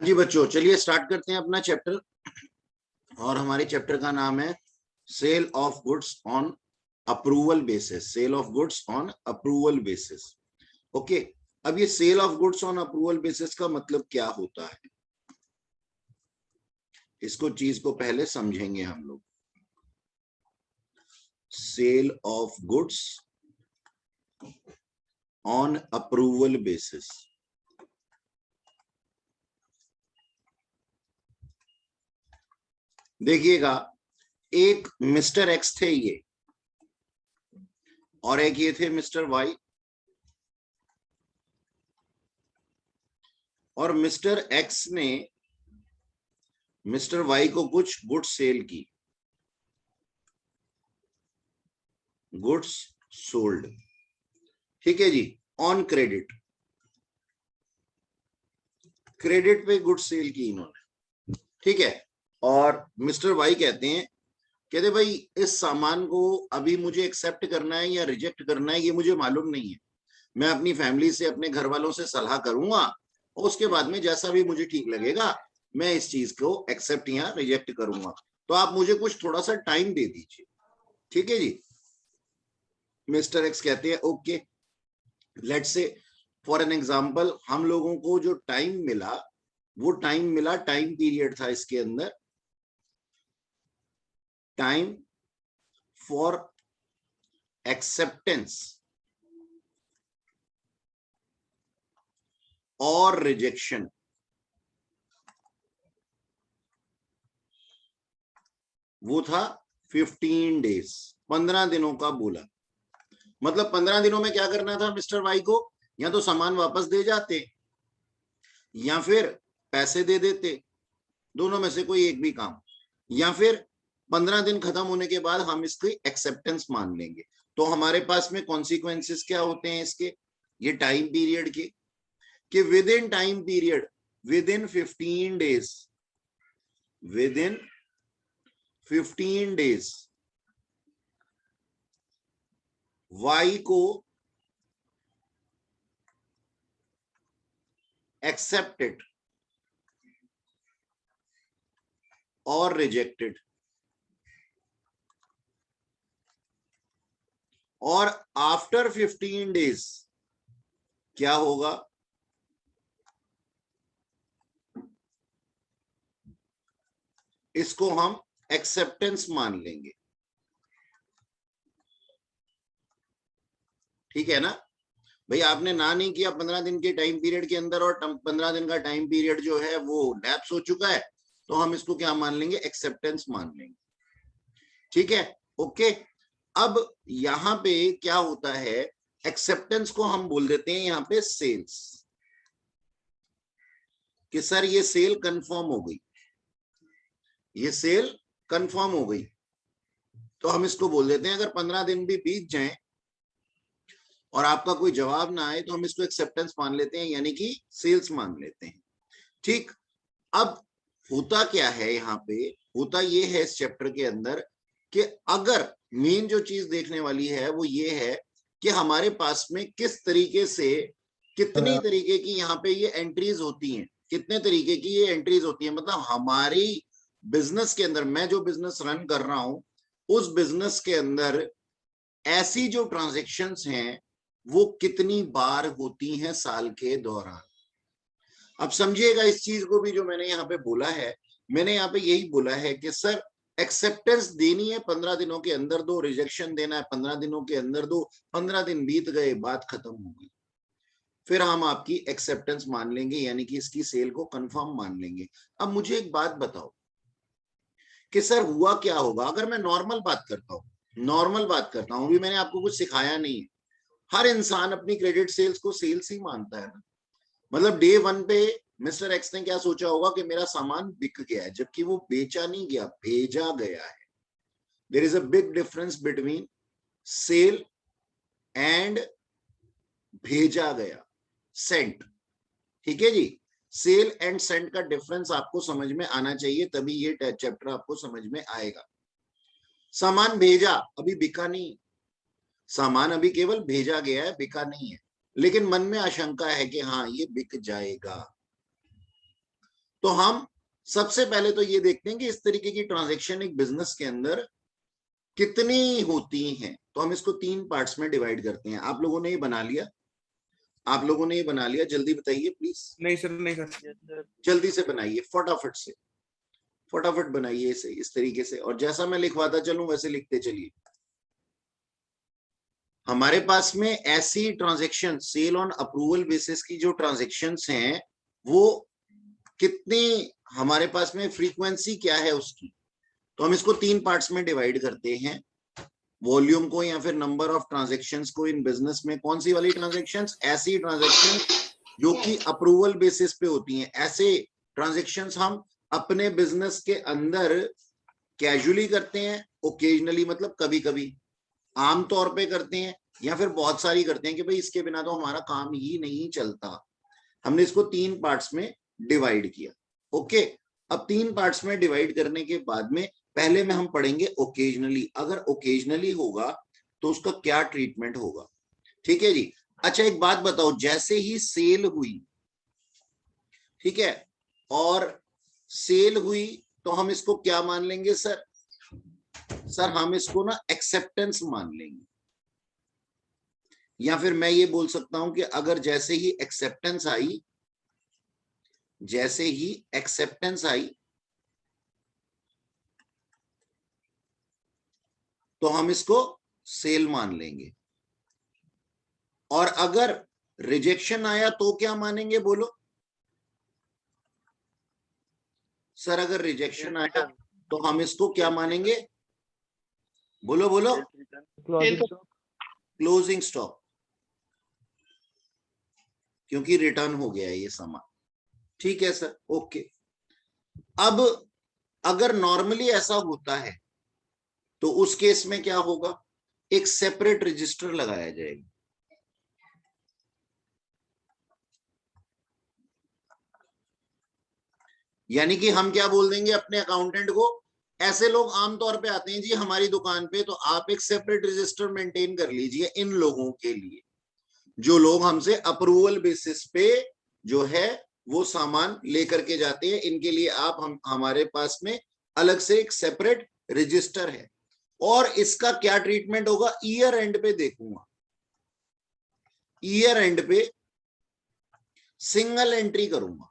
जी बच्चों, चलिए स्टार्ट करते हैं अपना चैप्टर। और हमारे चैप्टर का नाम है sale of goods on approval basis. Sale of goods on approval basis. Okay, अब ये sale of goods on approval basis का मतलब क्या होता है, इसको चीज को पहले समझेंगे हम लोग। Sale of goods on approval basis. देखिएगा, एक मिस्टर एक्स थे ये, और एक ये थे मिस्टर वाई। और मिस्टर एक्स ने मिस्टर वाई को कुछ गुड्स सेल की, गुड्स सोल्ड। ठीक है जी, ऑन क्रेडिट, क्रेडिट पे गुड्स सेल की इन्होंने। ठीक है, और मिस्टर वाई कहते भाई इस सामान को अभी मुझे एक्सेप्ट करना है या रिजेक्ट करना है ये मुझे मालूम नहीं है। मैं अपनी फैमिली से, अपने घर वालों से सलाह करूंगा और उसके बाद में जैसा भी मुझे ठीक लगेगा मैं इस चीज को एक्सेप्ट या रिजेक्ट करूंगा। तो आप मुझे कुछ थोड़ा सा टाइम दे दीजिए। ठीक है जी। मिस्टर एक्स कहते हैं okay, let's say for an example हम लोगों को जो टाइम मिला वो टाइम पीरियड था इसके अंदर, टाइम फॉर एक्सेप्टेंस और रिजेक्शन। वो था 15 डेज, 15 दिनों का बोला। मतलब 15 दिनों में क्या करना था मिस्टर वाई को, या तो सामान वापस दे जाते या फिर पैसे दे देते, दोनों में से कोई एक भी काम, या फिर 15 दिन खत्म होने के बाद हम इसकी एक्सेप्टेंस मान लेंगे। तो हमारे पास में कॉन्सिक्वेंसेस क्या होते हैं इसके, ये टाइम पीरियड के, कि within time period, within 15 days, within 15 days Y को एक्सेप्टेड और रिजेक्टेड। और आफ्टर 15 डेज क्या होगा, इसको हम एक्सेप्टेंस मान लेंगे। ठीक है ना भाई, आपने ना नहीं किया 15 दिन के टाइम पीरियड के अंदर और 15 दिन का टाइम पीरियड जो है वो लैप्स हो चुका है, तो हम इसको क्या मान लेंगे, एक्सेप्टेंस मान लेंगे। ठीक है, ओके। अब यहां पे क्या होता है, एक्सेप्टेंस को हम बोल देते हैं यहां पे सेल्स, कि सर ये सेल कंफर्म हो गई, ये सेल कंफर्म हो गई। तो हम इसको बोल देते हैं, अगर 15 दिन भी बीत जाए और आपका कोई जवाब ना आए तो हम इसको एक्सेप्टेंस मान लेते हैं, यानी कि सेल्स मान लेते हैं। ठीक, अब होता क्या है यहाँ पे, होता ये है इस चैप्टर के अंदर कि अगर मेन जो चीज देखने वाली है वो ये है कि हमारे पास में किस तरीके से, कितनी तरीके की यहाँ पे ये एंट्रीज होती हैं, कितने तरीके की ये एंट्रीज होती है। मतलब हमारी बिजनेस के अंदर, मैं जो बिजनेस रन कर रहा हूं उस बिजनेस के अंदर ऐसी जो ट्रांजेक्शन्स हैं वो कितनी बार होती हैं साल के दौरान। अब समझिएगा इस चीज को भी, जो मैंने यहाँ पे बोला है, मैंने यहाँ पे यही बोला है कि सर एक्सेप्टेंस देनी है 15 दिनों के अंदर दो, रिजेक्शन देना है 15 दिनों के अंदर दो। 15 दिन बीत गए, बात खत्म हो गई, फिर हम आपकी एक्सेप्टेंस मान लेंगे, यानी कि इसकी सेल को कंफर्म मान लेंगे। अब मुझे एक बात बताओ कि सर हुआ क्या होगा अगर मैं नॉर्मल बात करता हूँ, नॉर्मल बात करता हूँ, अभी मैंने आपको कुछ सिखाया नहीं है। हर इंसान अपनी क्रेडिट सेल्स को सेल्स ही मानता है ना। मतलब डे वन पे मिस्टर एक्स ने क्या सोचा होगा कि मेरा सामान बिक गया है, जबकि वो बेचा नहीं गया, भेजा गया है। There is a big difference between sale and भेजा गया, सेंट। ठीक है जी, सेल एंड सेंट का डिफरेंस आपको समझ में आना चाहिए, तभी ये चैप्टर आपको समझ में आएगा। सामान भेजा, अभी बिका नहीं, सामान अभी केवल भेजा गया है, बिका नहीं है, लेकिन मन में आशंका है कि हाँ ये बिक जाएगा। तो हम सबसे पहले तो ये देखते हैं कि इस तरीके की ट्रांजैक्शन एक बिजनेस के अंदर कितनी होती हैं। तो हम इसको 3 पार्ट्स में डिवाइड करते हैं। आप लोगों ने ये बना लिया? आप लोगों ने ये बना लिया? जल्दी बताइए प्लीज। नहीं सर, नहीं सर। जल्दी से बनाइए, फटाफट से, फटाफट बनाइए इसे इस तरीके से, और जैसा मैं लिखवाता चलूं वैसे लिखते चलिए। हमारे पास में ऐसी transaction, sale on approval basis की जो ट्रांजैक्शंस हैं, वो कितनी हमारे पास में फ्रीक्वेंसी क्या है उसकी। तो हम इसको 3 पार्ट्स में डिवाइड करते हैं, वॉल्यूम को या फिर नंबर ऑफ ट्रांजैक्शंस को इन बिजनेस में। कौन सी वाली ट्रांजैक्शंस? ऐसी ट्रांजैक्शंस जो कि अप्रूवल बेसिस पे होती हैं। ऐसे ट्रांजैक्शंस हम अपने बिजनेस के अंदर कैजुअली करते हैं, ओकेजनली मतलब कभी कभी, आमतौर पे करते हैं, या फिर बहुत सारी करते हैं कि भाई इसके बिना तो हमारा काम ही नहीं चलता। हमने इसको 3 पार्ट्स में डिवाइड किया। ओके, अब 3 पार्ट्स में डिवाइड करने के बाद में पहले में हम पढ़ेंगे ओकेजनली। अगर ओकेजनली होगा तो उसका क्या ट्रीटमेंट होगा। ठीक है जी। अच्छा एक बात बताओ, जैसे ही सेल हुई, ठीक है, और सेल हुई तो हम इसको क्या मान लेंगे सर? सर हम इसको ना एक्सेप्टेंस मान लेंगे, या फिर मैं ये बोल सकता हूं कि अगर जैसे ही एक्सेप्टेंस आई, जैसे ही एक्सेप्टेंस आई तो हम इसको सेल मान लेंगे, और अगर रिजेक्शन आया तो क्या मानेंगे? बोलो सर, अगर रिजेक्शन आया तो हम इसको क्या मानेंगे? बोलो बोलो। क्लोजिंग स्टॉक, क्योंकि रिटर्न हो गया है ये सामान। ठीक है सर, ओके। अब अगर नॉर्मली ऐसा होता है तो उस केस में क्या होगा? एक सेपरेट रजिस्टर लगाया जाएगा। यानी कि हम क्या बोल देंगे अपने अकाउंटेंट को, ऐसे लोग आमतौर पे आते हैं जी हमारी दुकान पे, तो आप एक सेपरेट रजिस्टर मेंटेन कर लीजिए इन लोगों के लिए, जो लोग हमसे अप्रूवल बेसिस पे जो है वो सामान लेकर के जाते हैं। इनके लिए आप हमारे पास में अलग से एक सेपरेट रजिस्टर है। और इसका क्या ट्रीटमेंट होगा? ईयर एंड पे देखूंगा, ईयर एंड पे सिंगल एंट्री करूंगा,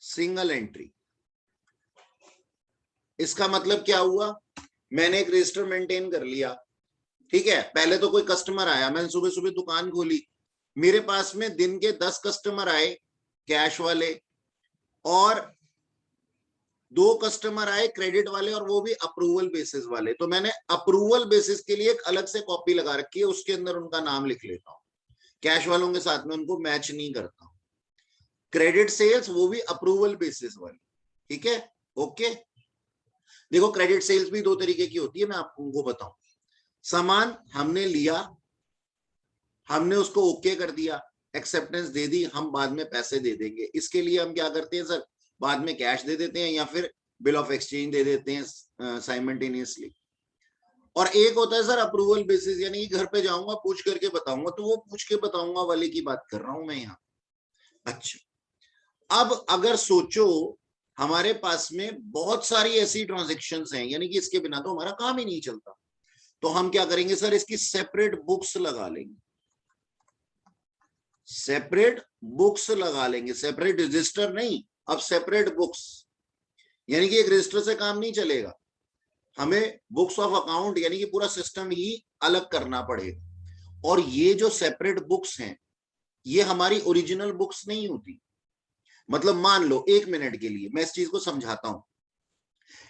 सिंगल एंट्री। इसका मतलब क्या हुआ? मैंने एक रजिस्टर मेंटेन कर लिया, ठीक है। पहले तो कोई कस्टमर आया, मैंने सुबह सुबह दुकान खोली, मेरे पास में दिन के 10 कस्टमर आए कैश वाले, और 2 कस्टमर आए क्रेडिट वाले, और वो भी अप्रूवल बेसिस वाले। तो मैंने अप्रूवल बेसिस के लिए एक अलग से कॉपी लगा रखी है, उसके अंदर उनका नाम लिख लेता हूं, कैश वालों के साथ में उनको मैच नहीं करता हूं। क्रेडिट सेल्स वो भी अप्रूवल बेसिस वाली, ठीक है, ओके। देखो क्रेडिट सेल्स भी 2 तरीके की होती है, मैं आपको बताऊं। सामान हमने लिया, हमने उसको ओके कर दिया, एक्सेप्टेंस दे दी, हम बाद में पैसे दे देंगे। इसके लिए हम क्या करते हैं सर? बाद में कैश दे देते हैं या फिर बिल ऑफ एक्सचेंज दे देते हैं साइमल्टेनियसली। और एक होता है सर अप्रूवल बेसिस, यानी कि घर पे जाऊंगा पूछ करके बताऊंगा, तो वो पूछ के बताऊंगा वाले की बात कर रहा हूं मैं यहाँ। अच्छा, अब अगर सोचो हमारे पास में बहुत सारी ऐसी ट्रांजेक्शन्स हैं, यानी कि इसके बिना तो हमारा काम ही नहीं चलता, तो हम क्या करेंगे सर? इसकी सेपरेट बुक्स लगा लेंगे, सेपरेट बुक्स लगा लेंगे, सेपरेट रजिस्टर नहीं, अब सेपरेट बुक्स। यानी कि एक रजिस्टर से काम नहीं चलेगा, हमें बुक्स ऑफ अकाउंट यानी कि पूरा सिस्टम ही अलग करना पड़ेगा। और ये जो सेपरेट बुक्स हैं ये हमारी ओरिजिनल बुक्स नहीं होती। मतलब मान लो, 1 मिनट के लिए मैं इस चीज को समझाता हूं।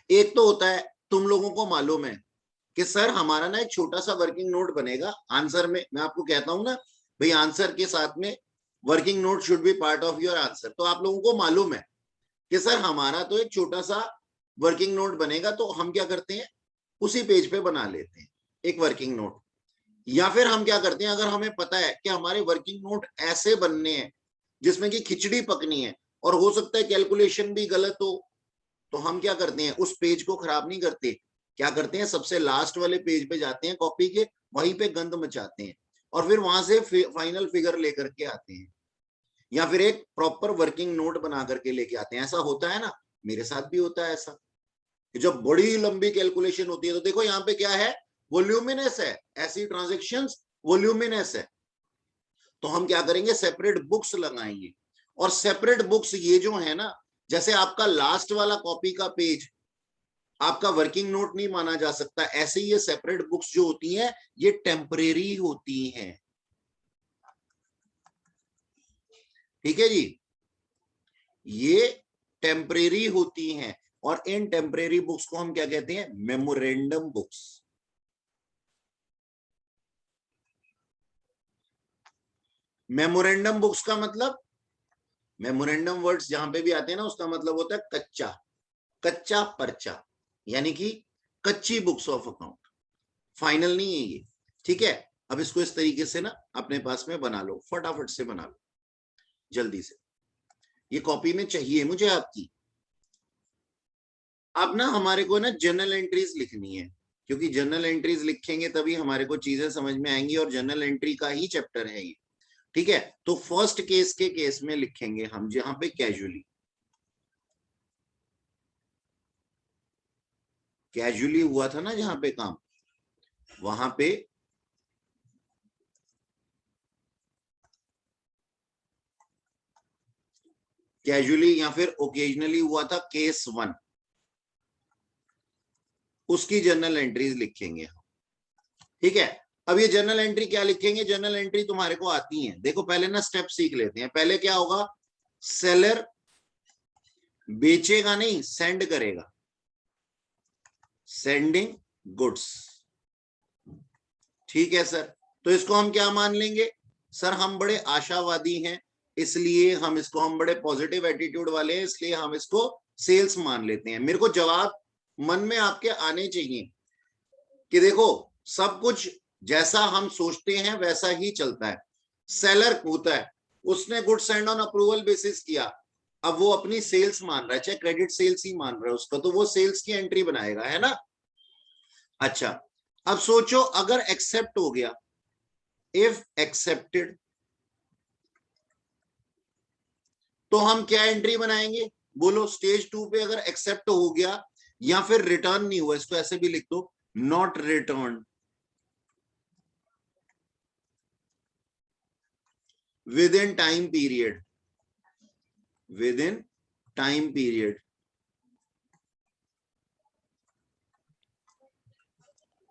एक तो होता है, तुम लोगों को मालूम है कि सर हमारा ना एक छोटा सा वर्किंग नोट बनेगा आंसर में। मैं आपको कहता हूं ना भाई आंसर के साथ में working note should be part of your answer, तो आप लोगों को मालूम है कि सर हमारा तो एक छोटा सा वर्किंग नोट बनेगा, तो हम क्या करते हैं? उसी पेज पे बना लेते हैं एक वर्किंग नोट। या फिर हम क्या करते हैं, अगर हमें पता है कि हमारे वर्किंग नोट ऐसे बनने हैं जिसमें कि खिचड़ी पकनी है और हो सकता है कैलकुलेशन भी गलत हो, तो हम क्या करते हैं? उस पेज को खराब नहीं करते, क्या करते हैं? सबसे लास्ट वाले पेज पे जाते हैं कॉपी के, वहीं पे गंद मचाते हैं और फिर वहां से फाइनल फिगर लेकर के आते हैं। या फिर एक प्रॉपर वर्किंग नोट बना करके लेके आते हैं। ऐसा होता है ना, मेरे साथ भी होता है ऐसा कि जब बड़ी लंबी कैलकुलेशन होती है तो देखो यहाँ पे क्या है, वॉल्यूमिनस है, ऐसी ट्रांजेक्शन्स वॉल्यूमिनस है, तो हम क्या करेंगे, सेपरेट बुक्स लगाएंगे। और सेपरेट बुक्स ये जो है ना, जैसे आपका लास्ट वाला कॉपी का पेज आपका वर्किंग नोट नहीं माना जा सकता, ऐसे ही ये सेपरेट बुक्स जो होती हैं ये टेम्परेरी होती हैं। ठीक है जी, ये टेम्परेरी होती हैं और इन टेम्परेरी बुक्स को हम क्या कहते हैं, मेमोरेंडम बुक्स। मेमोरेंडम बुक्स का मतलब, मेमोरेंडम वर्ड्स जहां पे भी आते हैं ना, उसका मतलब होता है कच्चा, कच्चा पर्चा, यानी कि कच्ची बुक्स ऑफ अकाउंट, फाइनल नहीं है ये। ठीक है, अब इसको इस तरीके से ना अपने पास में बना लो, फटाफट से बना लो जल्दी से, ये कॉपी में चाहिए मुझे आपकी। अब ना हमारे को ना जर्नल एंट्रीज लिखनी है, क्योंकि जर्नल एंट्रीज लिखेंगे तभी हमारे को चीजें समझ में आएंगी, और जर्नल एंट्री का ही चैप्टर है ये। ठीक है, तो फर्स्ट केस के केस में लिखेंगे हम जहां पे कैजुअली, कैजुअली हुआ था ना जहां पे काम, वहां पे कैजुअली या फिर ओकेजनली हुआ था केस 1, उसकी जर्नल एंट्रीज लिखेंगे हम। ठीक है, अब ये जर्नल एंट्री क्या लिखेंगे, जर्नल एंट्री तुम्हारे को आती है, देखो पहले ना स्टेप सीख लेते हैं। पहले क्या होगा, सेलर बेचेगा नहीं, सेंड करेगा, सेंडिंग गुड्स। ठीक है सर, तो इसको हम क्या मान लेंगे, सर हम बड़े आशावादी हैं, इसलिए हम इसको, हम बड़े पॉजिटिव एटीट्यूड वाले हैं, इसलिए हम इसको सेल्स मान लेते हैं। मेरे को जवाब मन में आपके आने चाहिए कि देखो सब कुछ जैसा हम सोचते हैं वैसा ही चलता है। सेलर होता है, उसने good send on approval basis किया, अब वो अपनी सेल्स मान रहा है, चाहे क्रेडिट सेल्स ही मान रहा है उसका, तो वो सेल्स की एंट्री बनाएगा, है ना। अच्छा, अब सोचो अगर एक्सेप्ट हो गया, इफ एक्सेप्टेड, तो हम क्या एंट्री बनाएंगे, बोलो। स्टेज 2 पे अगर एक्सेप्ट हो गया या फिर रिटर्न नहीं हुआ, इसको ऐसे भी लिख दो, not return with in time period, within time period,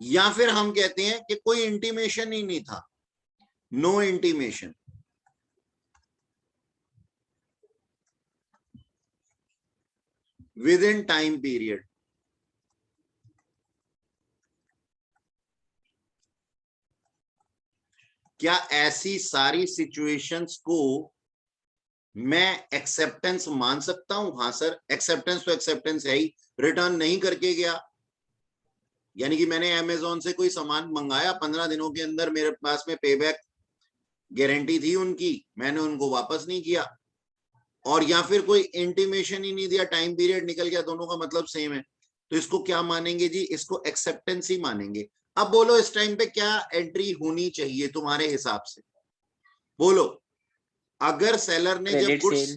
या फिर हम कहते हैं कि कोई इंटीमेशन ही नहीं था, no intimation, within time period. क्या ऐसी सारी सिचुएशंस को मैं एक्सेप्टेंस मान सकता हूं, हाँ सर, एक्सेप्टेंस तो एक्सेप्टेंस है ही, रिटर्न नहीं करके गया, यानी कि मैंने अमेजोन से कोई सामान मंगाया, 15 दिनों के अंदर मेरे पास में पेबैक गारंटी थी उनकी, मैंने उनको वापस नहीं किया, और या फिर कोई इंटीमेशन ही नहीं दिया, टाइम पीरियड निकल गया, दोनों का मतलब सेम है, तो इसको क्या मानेंगे जी, इसको एक्सेप्टेंस ही मानेंगे। अब बोलो इस टाइम पे क्या एंट्री होनी चाहिए तुम्हारे हिसाब से, बोलो। अगर सेलर ने जब क्रेडिट गुड्स, सेल,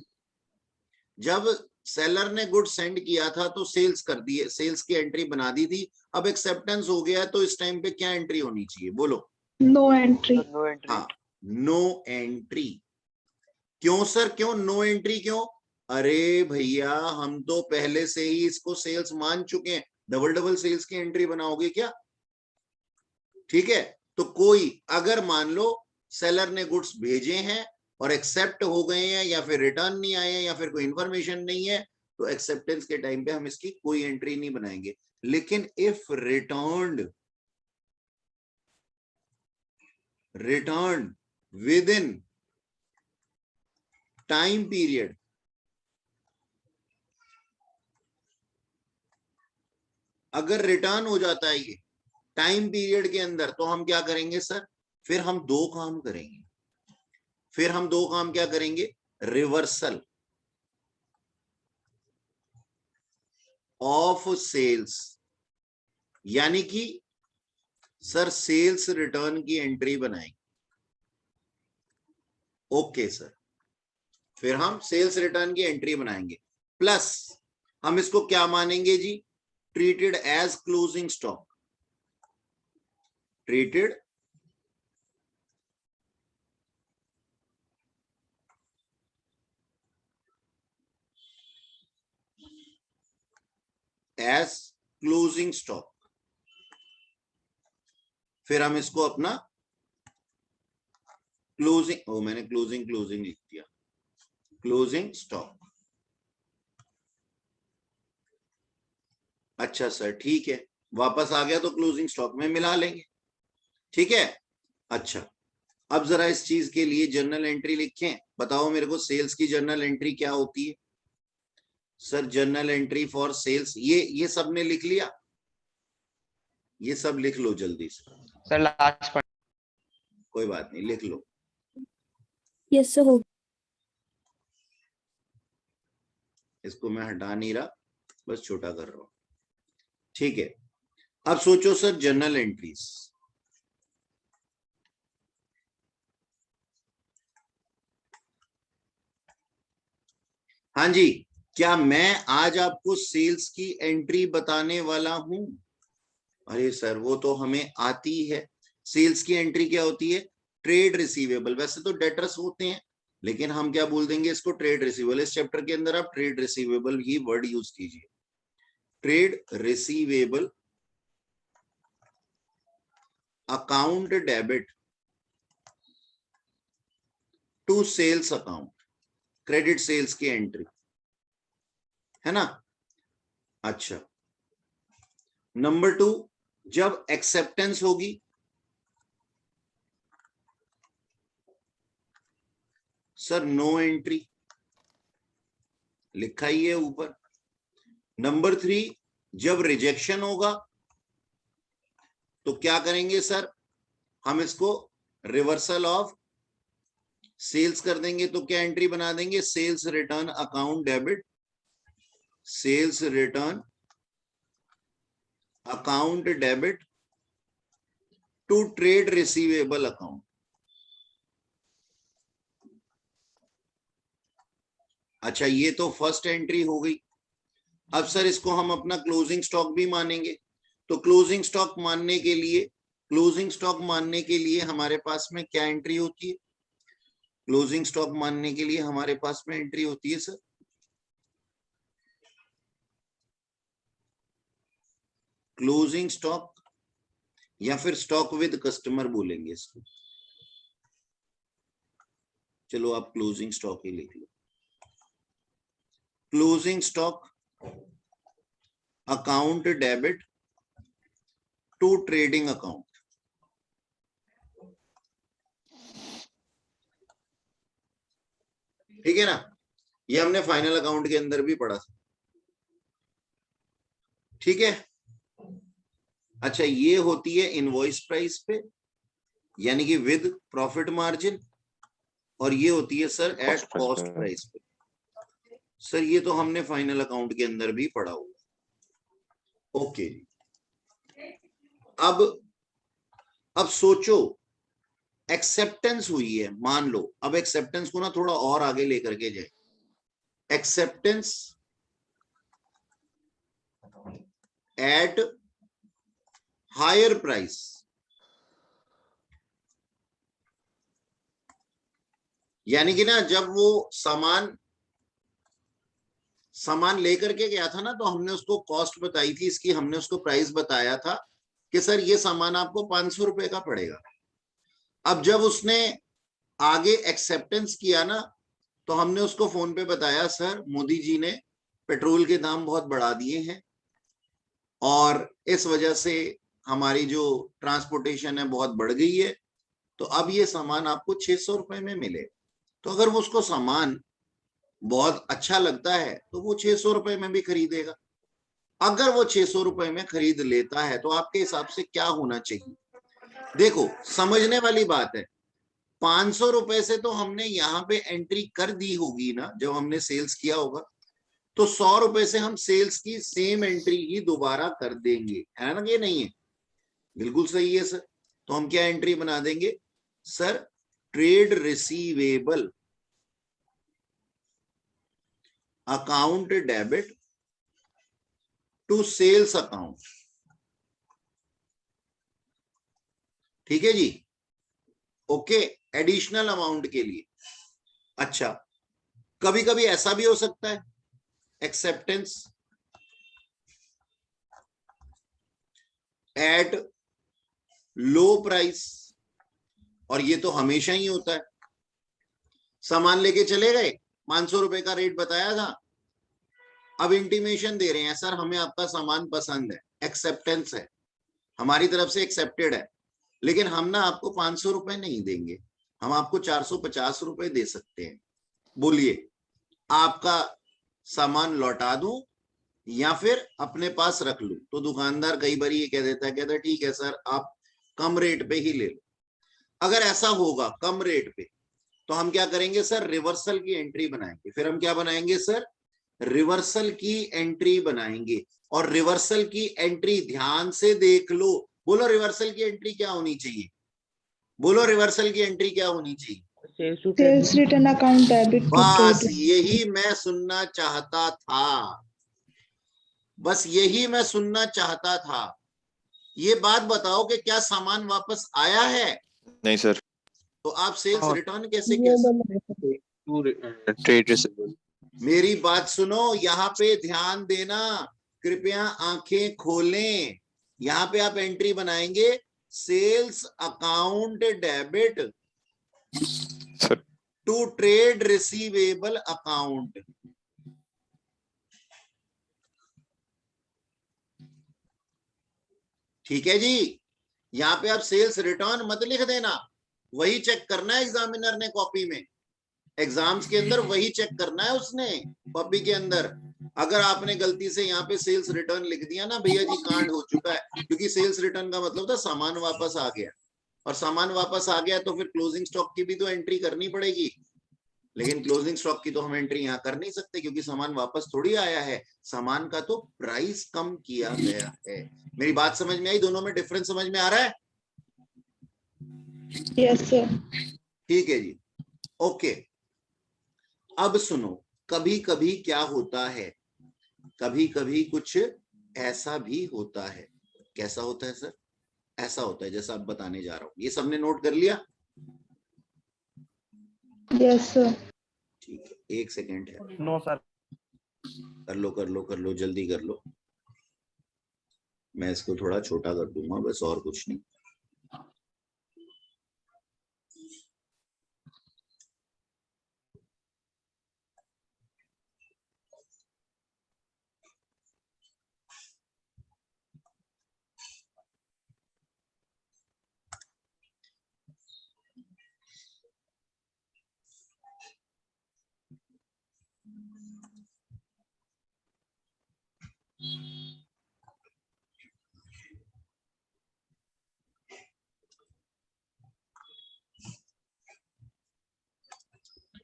जब सेलर ने गुड्स सेंड किया था तो सेल्स कर दिए, सेल्स की एंट्री बना दी थी, अब एक्सेप्टेंस हो गया है तो इस टाइम पे क्या एंट्री होनी चाहिए, बोलो। No entry. No entry. हाँ, नो एंट्री। क्यों सर, क्यों नो एंट्री, क्यों, अरे भैया हम तो पहले से ही इसको सेल्स मान चुके हैं, डबल डबल सेल्स की एंट्री बनाओगे क्या। ठीक है, तो कोई अगर मान लो सेलर ने गुड्स भेजे हैं और एक्सेप्ट हो गए हैं, या फिर रिटर्न नहीं आए हैं, या फिर कोई इंफॉर्मेशन नहीं है, तो एक्सेप्टेंस के टाइम पे हम इसकी कोई एंट्री नहीं बनाएंगे। लेकिन if returned, return with in time period, अगर रिटर्न हो जाता है ये टाइम पीरियड के अंदर, तो हम क्या करेंगे सर, फिर हम दो काम करेंगे, फिर हम दो काम क्या करेंगे, रिवर्सल ऑफ सेल्स, यानी कि सर सेल्स रिटर्न की एंट्री बनाएंगे। ओके सर, फिर हम सेल्स रिटर्न की एंट्री बनाएंगे, प्लस हम इसको क्या मानेंगे जी, treated as closing stock, treated as closing stock. फिर हम इसको अपना क्लोजिंग, मैंने क्लोजिंग क्लोजिंग लिख दिया, क्लोजिंग स्टॉक। अच्छा सर ठीक है, वापस आ गया तो क्लोजिंग स्टॉक में मिला लेंगे, ठीक है। अच्छा, अब जरा इस चीज के लिए जर्नल एंट्री लिखें, बताओ मेरे को सेल्स की जर्नल एंट्री क्या होती है। Sir journal entry for sales, ये सब ने लिख लिया, ये सब लिख लो जल्दी से। Sir last point. कोई बात नहीं, लिख लो। यस सर हो। इसको मैं हटा नहीं रहा, बस छोटा कर रहा हूं, ठीक है। अब सोचो सर जर्नल एंट्रीज, हाँ जी, क्या मैं आज आपको सेल्स की एंट्री बताने वाला हूं। अरे सर वो तो हमें आती है, सेल्स की एंट्री क्या होती है, ट्रेड रिसीवेबल, वैसे तो डेटर्स होते हैं लेकिन हम क्या बोल देंगे इसको, ट्रेड रिसीवेबल। इस चैप्टर के अंदर आप ट्रेड रिसीवेबल ही वर्ड यूज कीजिए, trade receivable account debit to sales account, credit sales की एंट्री, है ना। अच्छा, नंबर 2, जब एक्सेप्टेंस होगी, सर नो एंट्री, लिखा ही है ऊपर। नंबर 3, जब रिजेक्शन होगा तो क्या करेंगे सर, हम इसको रिवर्सल ऑफ सेल्स कर देंगे, तो क्या एंट्री बना देंगे, sales return account debit, sales return account debit to trade receivable account. अच्छा, ये तो फर्स्ट एंट्री हो गई। अब सर इसको हम अपना क्लोजिंग स्टॉक भी मानेंगे, तो क्लोजिंग स्टॉक मानने के लिए, क्लोजिंग स्टॉक मानने के लिए हमारे पास में क्या एंट्री होती है, क्लोजिंग स्टॉक मानने के लिए हमारे पास में एंट्री होती है सर, क्लोजिंग स्टॉक या फिर स्टॉक विद कस्टमर बोलेंगे इसको, चलो आप क्लोजिंग स्टॉक ही लिख लो, closing stock account debit to trading account. ठीक है ना, ये हमने फाइनल अकाउंट के अंदर भी पढ़ा था, ठीक है। अच्छा, ये होती है इनवॉइस प्राइस पे, यानी कि विद प्रॉफिट मार्जिन, और ये होती है सर एट कॉस्ट प्राइस पे। सर ये तो हमने फाइनल अकाउंट के अंदर भी पढ़ा हुआ। ओके, अब सोचो एक्सेप्टेंस हुई है, मान लो, अब एक्सेप्टेंस को ना थोड़ा और आगे लेकर के जाए, एक्सेप्टेंस एट हायर प्राइस, यानी कि ना जब वो सामान लेकर के गया था ना, तो हमने उसको कॉस्ट बताई थी इसकी, हमने उसको प्राइस बताया था कि सर ये सामान आपको 500 रुपए का पड़ेगा। अब जब उसने आगे एक्सेप्टेंस किया ना, तो हमने उसको फोन पे बताया, सर मोदी जी ने पेट्रोल के दाम बहुत बढ़ा दिए हैं और इस वजह से हमारी जो ट्रांसपोर्टेशन है बहुत बढ़ गई है, तो अब ये सामान आपको 600 रुपए में मिले। तो अगर वो उसको सामान बहुत अच्छा लगता है तो वो 600 रुपए में भी खरीदेगा। अगर वो 600 रुपए में खरीद लेता है तो आपके हिसाब से क्या होना चाहिए, देखो समझने वाली बात है, 500 रुपए से तो हमने यहाँ पे एंट्री कर दी होगी ना जब हमने सेल्स किया होगा, तो 100 रुपए से हम सेल्स की सेम एंट्री ही दोबारा कर देंगे, है ना, ये नहीं है, बिल्कुल सही है सर। तो हम क्या एंट्री बना देंगे sir, trade receivable account debit to sales account. ठीक है जी, ओके, एडिशनल अमाउंट के लिए। अच्छा, कभी कभी ऐसा भी हो सकता है, एक्सेप्टेंस एट लो प्राइस, और ये तो हमेशा ही होता है। सामान लेके चले गए, 500 रुपए का रेट बताया था, अब इंटीमेशन दे रहे हैं सर हमें आपका सामान पसंद है, एक्सेप्टेंस है, हमारी तरफ से एक्सेप्टेड है, लेकिन हम ना आपको 500 रुपए नहीं देंगे, हम आपको 450 रुपए दे सकते हैं, बोलिए आपका सामान लौटा दूं या फिर अपने पास रख लूं? तो दुकानदार कई बार ये कह देता है, कहता है ठीक है सर आप कम रेट पे ही ले लो। अगर ऐसा होगा कम रेट पे, तो हम क्या करेंगे सर, रिवर्सल की एंट्री बनाएंगे। फिर हम क्या बनाएंगे सर, रिवर्सल की एंट्री बनाएंगे। और रिवर्सल की एंट्री ध्यान से देख लो, बोलो रिवर्सल की एंट्री क्या होनी चाहिए, बोलो रिवर्सल की एंट्री क्या होनी चाहिए? Sales return account debit to बस ट्रेड। यही मैं सुनना चाहता था, बस यही मैं सुनना चाहता था। ये बात बताओ कि क्या सामान वापस आया है? नहीं सर। तो आप सेल्स रिटर्न कैसे ये कह सकते? Trade receivable. मेरी बात सुनो, यहाँ पे ध्यान देना, कृपया आंखें खोलें। यहाँ पे आप एंट्री बनाएंगे sales account debit sir to trade receivable account. ठीक है जी, यहाँ पे आप सेल्स रिटर्न मत लिख देना, वही चेक करना है एग्जामिनर ने कॉपी में, एग्जाम्स के अंदर वही चेक करना है उसने कॉपी के अंदर। अगर आपने गलती से यहाँ पे सेल्स रिटर्न लिख दिया ना भैया जी, कांड हो चुका है, क्योंकि सेल्स रिटर्न का मतलब था सामान वापस आ गया, और सामान वापस आ गया तो फिर क्लोजिंग स्टॉक की भी तो एंट्री करनी पड़ेगी, लेकिन क्लोजिंग स्टॉक की तो हम एंट्री यहाँ कर नहीं सकते क्योंकि सामान वापस थोड़ी आया है, सामान का तो प्राइस कम किया गया है। मेरी बात समझ में आई? दोनों में डिफरेंस समझ में आ रहा है? Yes sir. ठीक है जी, ओके। अब सुनो, कभी कभी क्या होता है, कभी कभी कुछ ऐसा भी होता है। कैसा होता है सर? ऐसा होता है जैसा अब बताने जा रहा हूं। ये सबने नोट कर लिया? Yes sir. ठीक है, एक सेकेंड है। No sir. कर लो कर लो कर लो, जल्दी कर लो, मैं इसको थोड़ा छोटा कर दूंगा बस, और कुछ नहीं।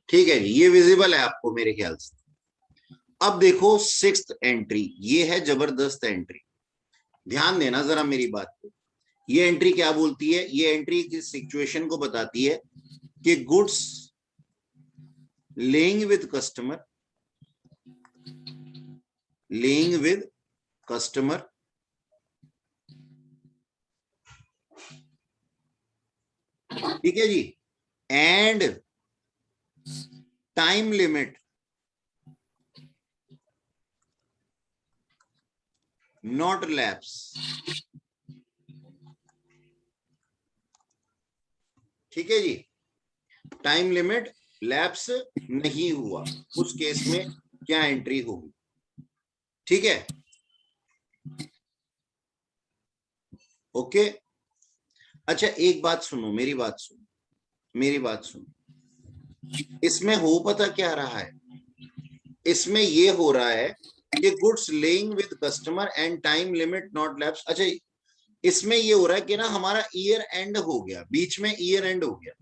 ठीक है जी, ये विजिबल है आपको मेरे ख्याल से। अब देखो सिक्स्थ एंट्री, ये है जबरदस्त एंट्री, ध्यान देना जरा मेरी बात पे। ये एंट्री क्या बोलती है? ये एंट्री की सिचुएशन को बताती है कि goods lying with customer, lying with customer, ठीक है जी, and time limit not lapse. ठीक है जी, टाइम लिमिट लैप्स नहीं हुआ, उस केस में क्या एंट्री होगी? ठीक है, ओके। अच्छा एक बात सुनो, मेरी बात सुनो, मेरी बात सुनो, इसमें हो पता क्या रहा है? इसमें ये हो रहा है कि goods lying with customer and time limit not lapse. अच्छा, इसमें ये हो रहा है कि ना हमारा ईयर एंड हो गया, बीच में ईयर एंड हो गया,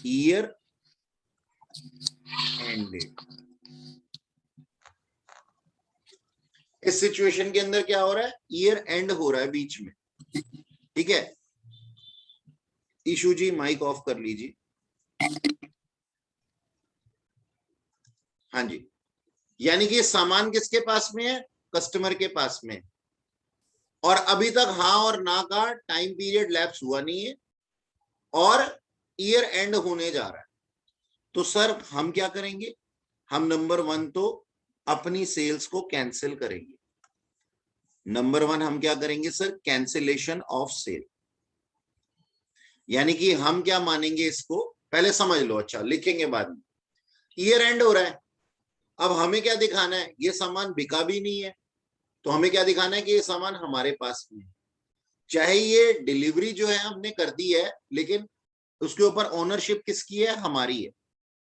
ईयर एंडेड। इस सिचुएशन के अंदर क्या हो रहा है? ईयर एंड हो रहा है बीच में। ठीक है, ईशू जी माइक ऑफ कर लीजिए। हाँ जी, यानी कि ये सामान किसके पास में है? कस्टमर के पास में। और अभी तक हाँ और ना का टाइम पीरियड लैप्स हुआ नहीं है और ईयर एंड होने जा रहा है। तो सर हम क्या करेंगे? हम नंबर 1 तो अपनी सेल्स को कैंसिल करेंगे। नंबर 1 हम क्या करेंगे सर? Cancellation of cell. यानी कि हम क्या मानेंगे इसको? पहले समझ लो, अच्छा लिखेंगे बाद में। ईयर एंड हो रहा है, अब हमें क्या दिखाना है? ये सामान बिका भी नहीं है, तो हमें क्या दिखाना है कि ये सामान हमारे पास में है। चाहे ये डिलीवरी जो है हमने कर दी है, लेकिन उसके ऊपर ओनरशिप किसकी है? हमारी है।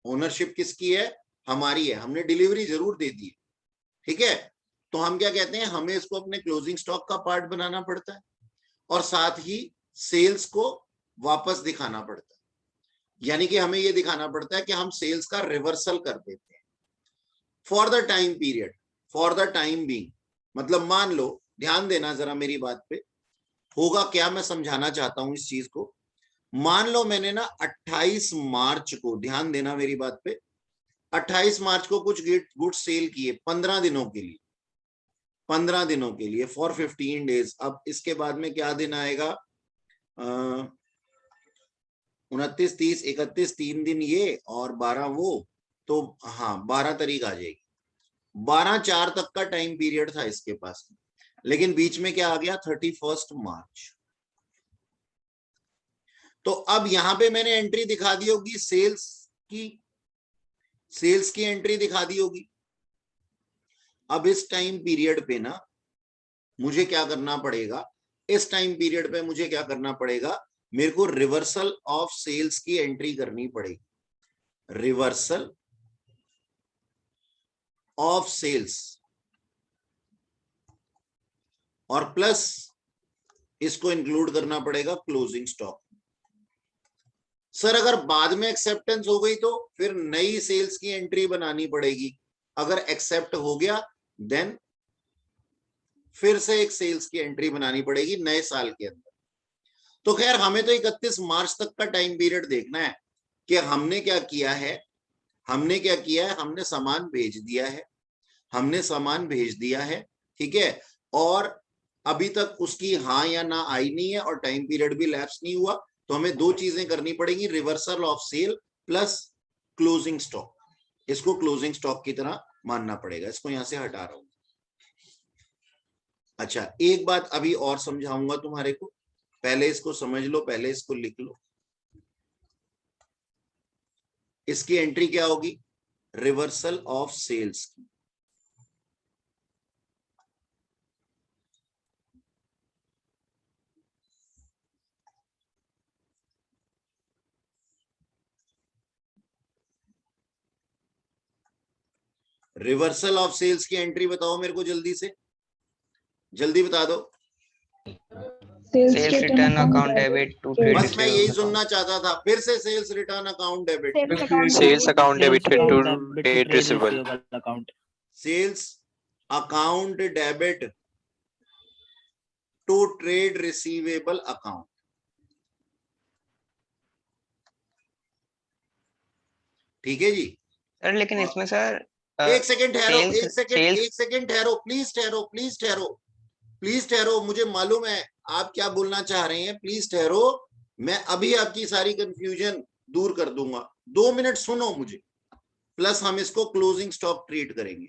ओनरशिप किसकी है? हमारी है। हमने डिलीवरी जरूर दे दी है, ठीक है। तो हम क्या कहते हैं? हमें इसको अपने क्लोजिंग स्टॉक का पार्ट बनाना पड़ता है और साथ ही सेल्स को वापस दिखाना पड़ता है। यानी कि हमें यह दिखाना पड़ता है कि हम सेल्स का रिवर्सल कर देते हैं for the time period, for the time being. मतलब मान लो, ध्यान देना जरा मेरी बात पे, होगा क्या मैं समझाना चाहता हूं इस चीज को। मान लो मैंने ना 28 मार्च को, ध्यान देना मेरी बात पे, 28 मार्च को कुछ गुड्स सेल किए 15 दिनों के लिए, 15 दिनों के लिए फॉर 15 डेज। अब इसके बाद में क्या दिन आएगा? 29, 30, 31, 3 दिन ये और 12 वो, तो हाँ 12 तारीख आ जाएगी। 12/4 तक का टाइम पीरियड था इसके पास, लेकिन बीच में क्या आ गया? 31 मार्च। तो अब यहां पे मैंने एंट्री दिखा दी होगी सेल्स की एंट्री दिखा दी होगी। अब इस टाइम पीरियड पे ना मुझे क्या करना पड़ेगा? इस टाइम पीरियड पे मुझे क्या करना पड़ेगा? मेरे को रिवर्सल ऑफ सेल्स की एंट्री करनी पड़ेगी। रिवर्सल ऑफ सेल्स और प्लस इसको इंक्लूड करना पड़ेगा क्लोजिंग स्टॉक। सर अगर बाद में एक्सेप्टेंस हो गई तो फिर नई सेल्स की एंट्री बनानी पड़ेगी। अगर एक्सेप्ट हो गया देन फिर से एक सेल्स की एंट्री बनानी पड़ेगी नए साल के अंदर। तो खैर हमें तो 31 मार्च तक का टाइम पीरियड देखना है कि हमने क्या किया है। हमने सामान भेज दिया है, हमने सामान भेज दिया है, ठीक है। और अभी तक उसकी हाँ या ना आई नहीं है और टाइम पीरियड भी लैप्स नहीं हुआ, तो हमें दो चीजें करनी पड़ेगी, reversal of sale plus closing stock. इसको क्लोजिंग स्टॉक की तरह मानना पड़ेगा। इसको यहां से हटा रहा हूं। अच्छा, एक बात अभी और समझाऊंगा तुम्हारे को, पहले इसको समझ लो, पहले इसको लिख लो। इसकी एंट्री क्या होगी? रिवर्सल ऑफ सेल्स की। रिवर्सल ऑफ सेल्स की एंट्री बताओ मेरे को जल्दी से, जल्दी बता दो। Sales return account debit to debit बस मैं यही सुनना चाहता था, फिर से sales return account debit. Sales account debited to trade receivable. Account. Sales account debit to trade receivable account. ठीक है जी। सर लेकिन इसमें सर एक सेकंड ठहरो, sales- एक सेकंड, sales- एक सेकंड ठहरो, प्लीज ठहरो, प्लीज ठहरो, प्लीज ठहरो। मुझे मालूम है आप क्या बोलना चाह रहे हैं, प्लीज ठहरो। मैं अभी आपकी सारी कंफ्यूजन दूर कर दूंगा, 2 मिनट सुनो मुझे। प्लस हम इसको क्लोजिंग स्टॉक ट्रीट करेंगे।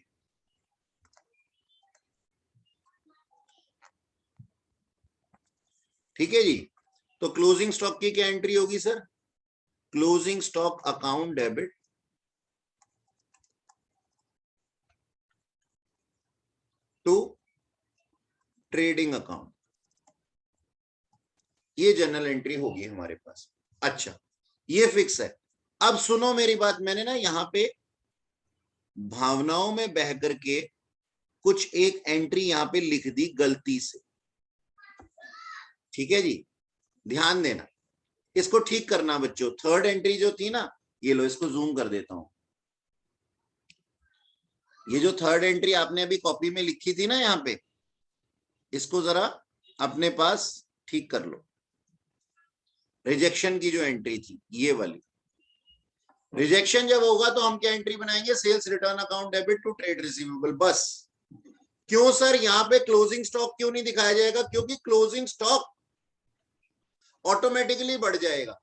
ठीक है जी। तो क्लोजिंग स्टॉक की क्या एंट्री होगी sir? Closing stock account debit to trading account. ये जनरल एंट्री होगी हमारे पास। अच्छा, ये फिक्स है। अब सुनो मेरी बात, मैंने ना यहां पे भावनाओं में बह करके कुछ एक एंट्री यहां पे लिख दी गलती से। ठीक है जी, ध्यान देना, इसको ठीक करना बच्चों। थर्ड एंट्री जो थी ना, ये लो, इसको जूम कर देता हूं। ये जो थर्ड एंट्री आपने अभी कॉपी में लिखी थी ना यहां पे, इसको जरा अपने पास ठीक कर लो। रिजेक्शन की जो एंट्री थी ये वाली, रिजेक्शन जब होगा तो हम क्या एंट्री बनाएंगे, sales return account debit to trade receivable, बस। क्यों सर यहाँ पे क्लोजिंग स्टॉक क्यों नहीं दिखाया जाएगा? क्योंकि क्लोजिंग स्टॉक ऑटोमेटिकली बढ़ जाएगा।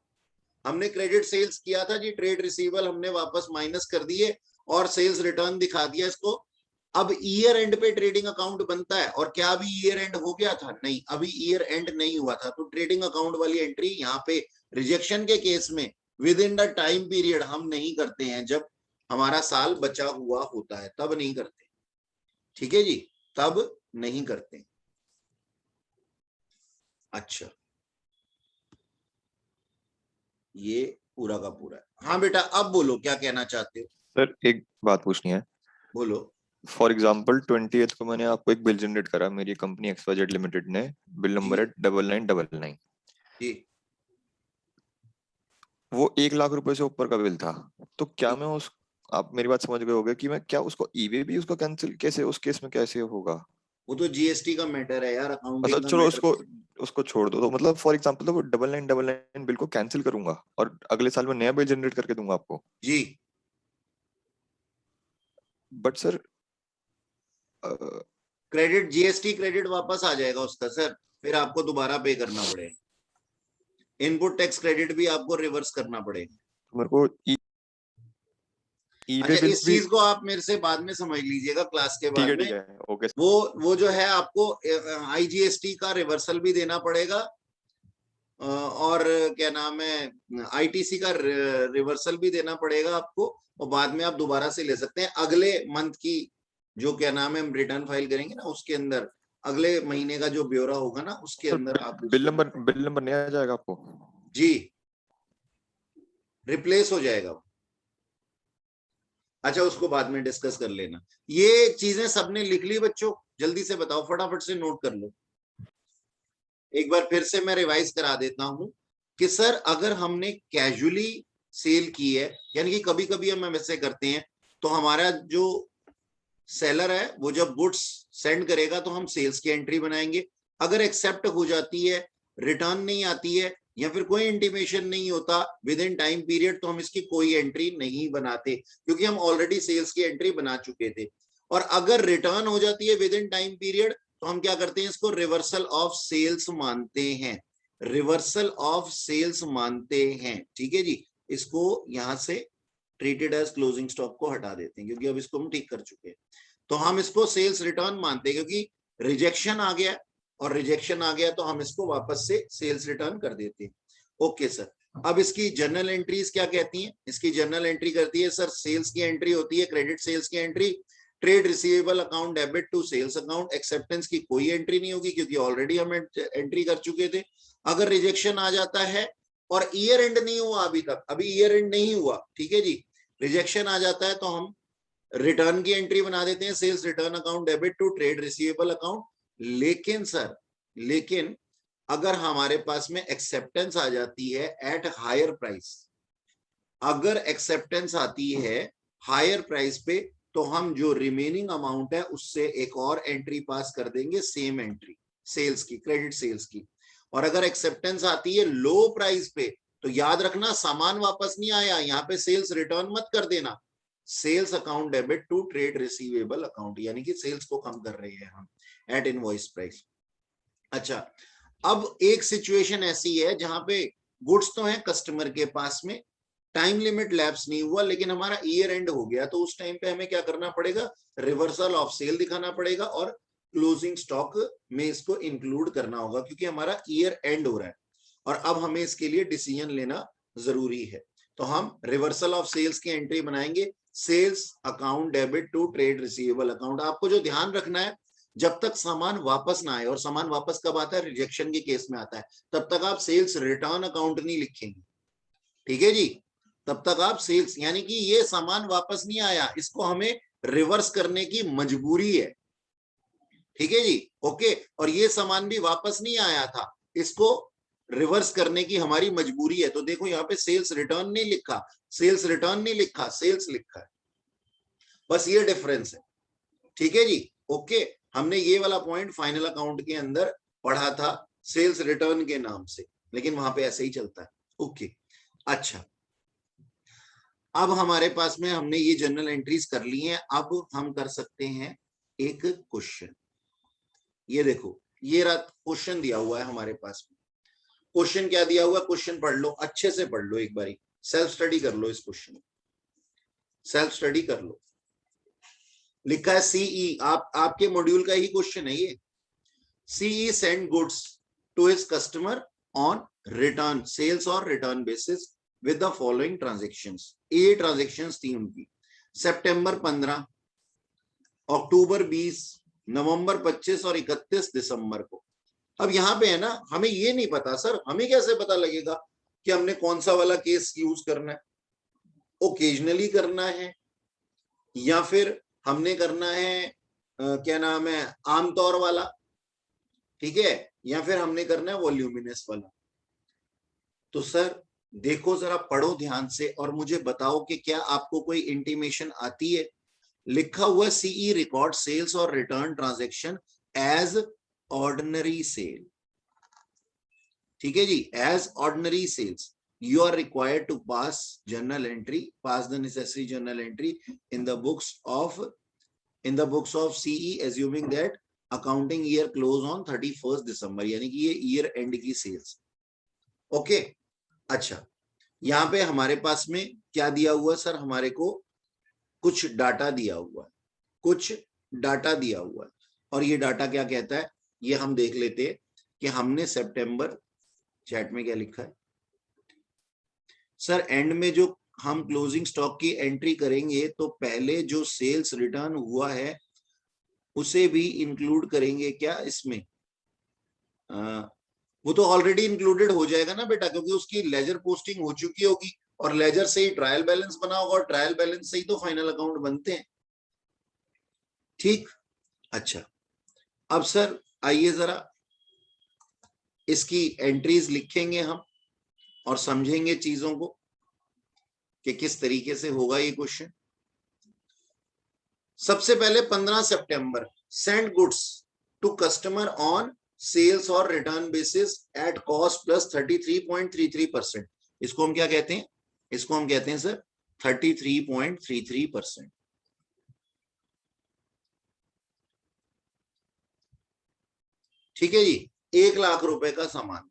हमने क्रेडिट सेल्स किया था जी, ट्रेड रिसीवेबल हमने वापस माइनस कर दिए और सेल्स रिटर्न दिखा दिया इसको। अब ईयर एंड पे ट्रेडिंग अकाउंट बनता है, और क्या अभी ईयर एंड हो गया था? नहीं, अभी ईयर एंड नहीं हुआ था। तो ट्रेडिंग अकाउंट वाली एंट्री यहाँ पे रिजेक्शन के केस में with in the time period हम नहीं करते हैं, जब हमारा साल बचा हुआ होता है तब नहीं करते। ठीक है जी, तब नहीं करते। अच्छा, ये पूरा का पूरा है। हाँ बेटा, अब बोलो क्या कहना चाहते हो? सर एक बात पूछनी है। बोलो। फॉर एग्जाम्पल 28 को मैंने आपको एक बिल जनरेट करा, मेरी कंपनी XYZ लिमिटेड ने, बिल नंबर है 9999 जी। वो 1 लाख रुपए से ऊपर का बिल था। तो क्या मैं उस, आप मेरी बात समझ गए होंगे कि मैं क्या उसको ईवे भी उसको कैंसिल कैसे, उस केस में कैसे होगा? वो तो जीएसटी का मैटर है यार, अकाउंटिंग मतलब का चलो मैटर। उसको छोड़ दो। तो मतलब फॉर एग्जाम्पल तो वो 9999 बिल को कैंसिल करूंगा और अगले साल में नया बिल जनरेट करके दूंगा आपको। जी। But sir credit, GST credit वापस आ जाएगा उसका सर, फिर आपको दोबारा पे करना पड़ेगा। इनपुट टैक्स क्रेडिट भी आपको रिवर्स करना पड़ेगा। मेरे को अच्छा, बिल्स इस भी। चीज को आप मेरे से बाद में समझ लीजिएगा क्लास के बाद में। ठीक है ओके। वो जो है आपको आईजीएसटी का रिवर्सल भी देना पड़ेगा, और क्या नाम है आईटीसी का रिवर्सल भी देना पड़ेगा आपको, और बाद में आप दोबारा से ले सकते हैं। अगले मंथ की जो क्या नाम है हम रिटर्न फाइल करेंगे ना, उसके अंदर अगले महीने का जो ब्यौरा होगा ना, उसके अंदर आप बिल नंबर नहीं आ जाएगा आपको? जी, रिप्लेस हो जाएगा। अच्छा, उसको बाद में डिस्कस कर लेना। ये चीजें सबने लिख ली बच्चों? जल्दी से बताओ, फटाफट से नोट कर लो। एक बार फिर से मैं रिवाइज करा देता हूं कि सर अगर हमने कैजुअली सेल की है, यानी कि कभी कभी हम ऐसे करते हैं, तो हमारा जो सेलर है वो जब गुड्स सेंड करेगा तो हम सेल्स की एंट्री बनाएंगे। अगर एक्सेप्ट हो जाती है, रिटर्न नहीं आती है, या फिर कोई इंटीमेशन नहीं होता विद इन टाइम पीरियड, तो हम इसकी कोई एंट्री नहीं बनाते, क्योंकि हम ऑलरेडी सेल्स की एंट्री बना चुके थे। और अगर रिटर्न हो जाती है विद इन टाइम पीरियड, तो हम क्या करते हैं, इसको रिवर्सल ऑफ सेल्स मानते हैं। रिवर्सल ऑफ सेल्स मानते हैं। ठीक है जी, इसको यहां से ट्रीटेड एज क्लोजिंग स्टॉक को हटा देते हैं, क्योंकि अब इसको हम ठीक कर चुके हैं। तो हम इसको सेल्स रिटर्न मानते हैं, क्योंकि रिजेक्शन आ गया, और रिजेक्शन आ गया तो हम इसको वापस से सेल्स रिटर्न कर देते हैं। ओके सर, अब इसकी जर्नल एंट्रीज क्या कहती हैं? इसकी जर्नल एंट्री करती है सर, सेल्स की एंट्री होती है, क्रेडिट सेल्स की entry, trade receivable account debit to sales account. Acceptance की कोई एंट्री नहीं होगी, क्योंकि ऑलरेडी हम एंट्री कर चुके थे। अगर रिजेक्शन आ जाता है और ईयर एंड नहीं हुआ अभी तक, अभी ईयर एंड नहीं हुआ, ठीक है जी, रिजेक्शन आ जाता है, तो हम रिटर्न की एंट्री बना देते हैं, sales return account debit to trade receivable account. लेकिन सर, लेकिन अगर हमारे पास में एक्सेप्टेंस आ जाती है एट हायर प्राइस, अगर एक्सेप्टेंस आती है हायर प्राइस पे, तो हम जो रिमेनिंग अमाउंट है उससे एक और एंट्री पास कर देंगे, सेम एंट्री सेल्स की, क्रेडिट सेल्स की। और अगर एक्सेप्टेंस आती है लो प्राइस पे, तो याद रखना सामान वापस नहीं आया, यहाँ पे सेल्स रिटर्न मत कर देना, sales account debit to trade receivable account, यानी कि सेल्स को कम कर रहे हैं हम एट इनवॉइस प्राइस। अच्छा, अब एक सिचुएशन ऐसी है जहां पे गुड्स तो है कस्टमर के पास में, टाइम लिमिट लैप्स नहीं हुआ, लेकिन हमारा ईयर एंड हो गया, तो उस टाइम पे हमें क्या करना पड़ेगा, रिवर्सल ऑफ सेल दिखाना पड़ेगा, और क्लोजिंग स्टॉक में इसको इंक्लूड करना होगा, क्योंकि हमारा ईयर एंड हो रहा है और अब हमें इसके लिए डिसीजन लेना जरूरी है। तो हम रिवर्सल ऑफ सेल्स की एंट्री बनाएंगे, sales account debit to trade receivable account. आपको जो ध्यान रखना है, जब तक सामान वापस ना आए, और सामान वापस कब आता है, रिजेक्शन के केस में आता है, तब तक आप सेल्स रिटर्न अकाउंट नहीं लिखेंगे। ठीक है जी, तब तक आप सेल्स, यानी कि ये सामान वापस नहीं आया, इसको हमें रिवर्स करने की मजबूरी है। ठीक है जी, ओके, और ये सामान भी वापस नहीं आया था, इसको रिवर्स करने की हमारी मजबूरी है। तो देखो यहाँ पे सेल्स रिटर्न नहीं लिखा, सेल्स रिटर्न नहीं लिखा, सेल्स लिखा है, बस ये डिफरेंस है। ठीक है जी, ओके, हमने ये वाला पॉइंट फाइनल अकाउंट के अंदर पढ़ा था सेल्स रिटर्न के नाम से, लेकिन वहां पे ऐसे ही चलता है। ओके, अच्छा, अब हमारे पास में हमने ये जर्नल एंट्रीज कर ली हैं। अब हम कर सकते हैं एक क्वेश्चन। ये देखो, ये रहा क्वेश्चन दिया हुआ है हमारे पास में। क्वेश्चन क्या दिया हुआ है, क्वेश्चन पढ़ लो, अच्छे से पढ़ लो, एक बारी सेल्फ स्टडी कर लो, इस क्वेश्चन सेल्फ स्टडी कर लो। लिखा है सीई, आपके मॉड्यूल का ही क्वेश्चन है ये। CE send goods to his customer on return sales और return basis with the following transactions. ये ट्रांजेक्शंस थी उनकी, सितंबर 15, अक्टूबर 20, नवंबर 25 और 31 दिसंबर को। अब यहाँ पे है ना, हमें ये नहीं पता सर, हमें कैसे पता लगेगा कि हमने कौन सा वाला केस यूज करना है, ओकेजनली करना है या फिर हमने करना है क्या नाम है, आमतौर वाला, ठीक है, या फिर हमने करना है वॉल्यूमिनस वाला। तो सर देखो जरा, पढ़ो ध्यान से और मुझे बताओ कि क्या आपको कोई इंटीमेशन आती है। लिखा हुआ सीई रिकॉर्ड सेल्स और return transaction as ordinary sale, ठीक है जी, as ordinary sales you are required to pass the necessary journal entry in the books of CE, assuming that accounting year close on 31st December, यानी कि ये year and की sales. Okay, अच्छा, यहाँ पे हमारे पास में क्या दिया हुआ सर, हमारे को कुछ डाटा दिया हुआ है, और ये डाटा क्या कहता है, ये हम देख लेते हैं कि हमने सितंबर, चैट में क्या लिखा है सर, एंड में जो हम क्लोजिंग स्टॉक की एंट्री करेंगे तो पहले जो सेल्स रिटर्न हुआ है उसे भी इंक्लूड करेंगे क्या इसमें? वो तो ऑलरेडी इंक्लूडेड हो जाएगा ना बेटा, क्योंकि उसकी लेजर पोस्टिंग हो चुकी होगी और लेजर से ही ट्रायल बैलेंस बना होगा और ट्रायल बैलेंस से ही तो फाइनल अकाउंट बनते हैं। ठीक, अच्छा, अब सर आइए जरा इसकी एंट्रीज लिखेंगे हम और समझेंगे चीजों को कि किस तरीके से होगा ये क्वेश्चन। सबसे पहले 15 सितंबर, send goods to customer on sales और return basis at cost plus 33.33%। इसको हम क्या कहते हैं, इसको हम कहते हैं सर 33.33%। ठीक है जी, 1 लाख रुपए का सामान,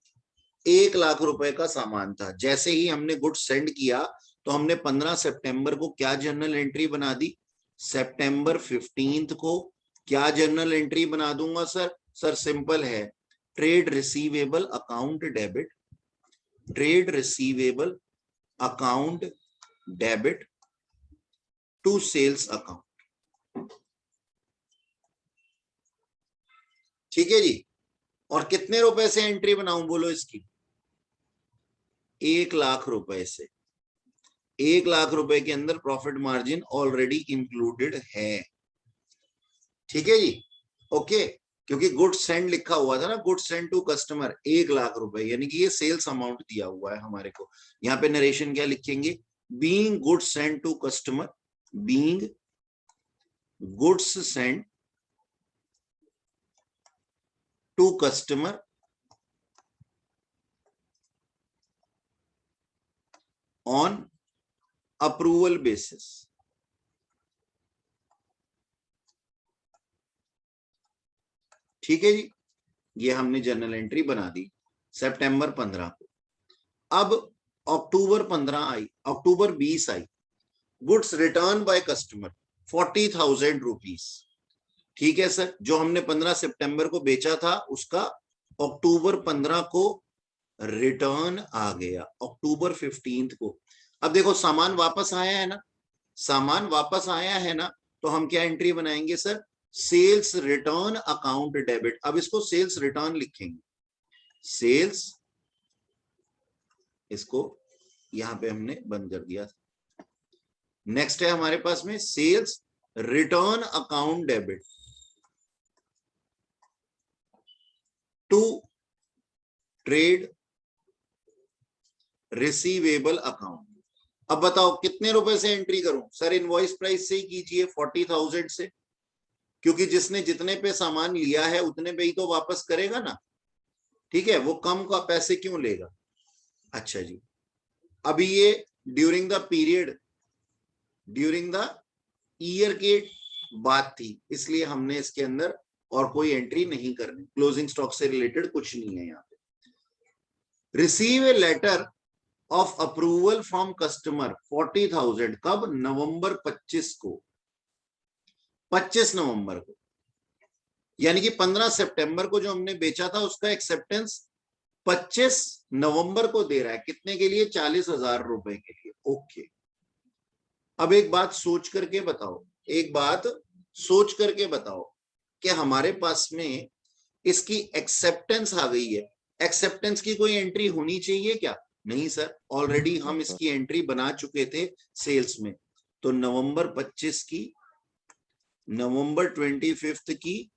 1 लाख रुपए का सामान था। जैसे ही हमने गुड्स सेंड किया तो हमने 15 सितंबर को क्या जर्नल एंट्री बना दी, सितंबर 15 को क्या जर्नल एंट्री बना दूंगा सर? सर सिंपल है, trade receivable account debit, trade receivable account debit to sales account. ठीक है जी, और कितने रुपए से एंट्री बनाऊं बोलो इसकी? 1 लाख रुपए से। 1 लाख रुपए के अंदर प्रॉफिट मार्जिन ऑलरेडी इंक्लूडेड है। ठीक है जी, ओके, क्योंकि गुड्स सेंड लिखा हुआ था ना, goods send to customer 1 lakh रुपए, यानी कि ये सेल्स अमाउंट दिया हुआ है हमारे को। यहाँ पे नरेशन क्या लिखेंगे, being goods send to customer, being goods send to customer on approval basis. ठीक है जी, ये हमने जर्नल एंट्री बना दी सितंबर 15 को। अब अक्टूबर 15 आई, अक्टूबर 20 आई, goods return by customer 40,000 rupees. ठीक है सर, जो हमने 15 सितंबर को बेचा था उसका अक्टूबर 15 को रिटर्न आ गया, अक्टूबर 15 को। अब देखो सामान वापस आया है ना, सामान वापस आया है ना, तो हम क्या एंट्री बनाएंगे sir? Sales return account debit. अब इसको सेल्स रिटर्न लिखेंगे, सेल्स, इसको यहां पे हमने बंद कर दिया। नेक्स्ट है हमारे पास में sales return account debit to trade receivable account. अब बताओ कितने रुपए से एंट्री करूं सर? इनवॉइस प्राइस से ही कीजिए, 40,000 से, क्योंकि जिसने जितने पे सामान लिया है उतने पे ही तो वापस करेगा ना। ठीक है, वो कम का पैसे क्यों लेगा? अच्छा जी, अभी ये during the period during the year के बात थी, इसलिए हमने इसके अंदर और कोई एंट्री नहीं करनी। क्लोजिंग स्टॉक से रिलेटेड कुछ नहीं है यहाँ पे। Receive a letter of approval from customer 40,000, कब? नवंबर 25 को, 25 नवंबर को, यानी कि 15 सितंबर को जो हमने बेचा था उसका एक्सेप्टेंस 25 नवंबर को दे रहा है। कितने के लिए? 40,000 रुपए के लिए। ओके, अब एक बात सोच करके बताओ, एक बात सोच करके बताओ कि हमारे पास में इसकी एक्सेप्टेंस आ गई है, एक्सेप्टेंस की कोई एंट्री होनी चाहिए क्या? नहीं सर, ऑलरेडी हम इसकी एंट्री बना चुके थे सेल्स में। तो नवंबर 25 की, नवंबर 25 की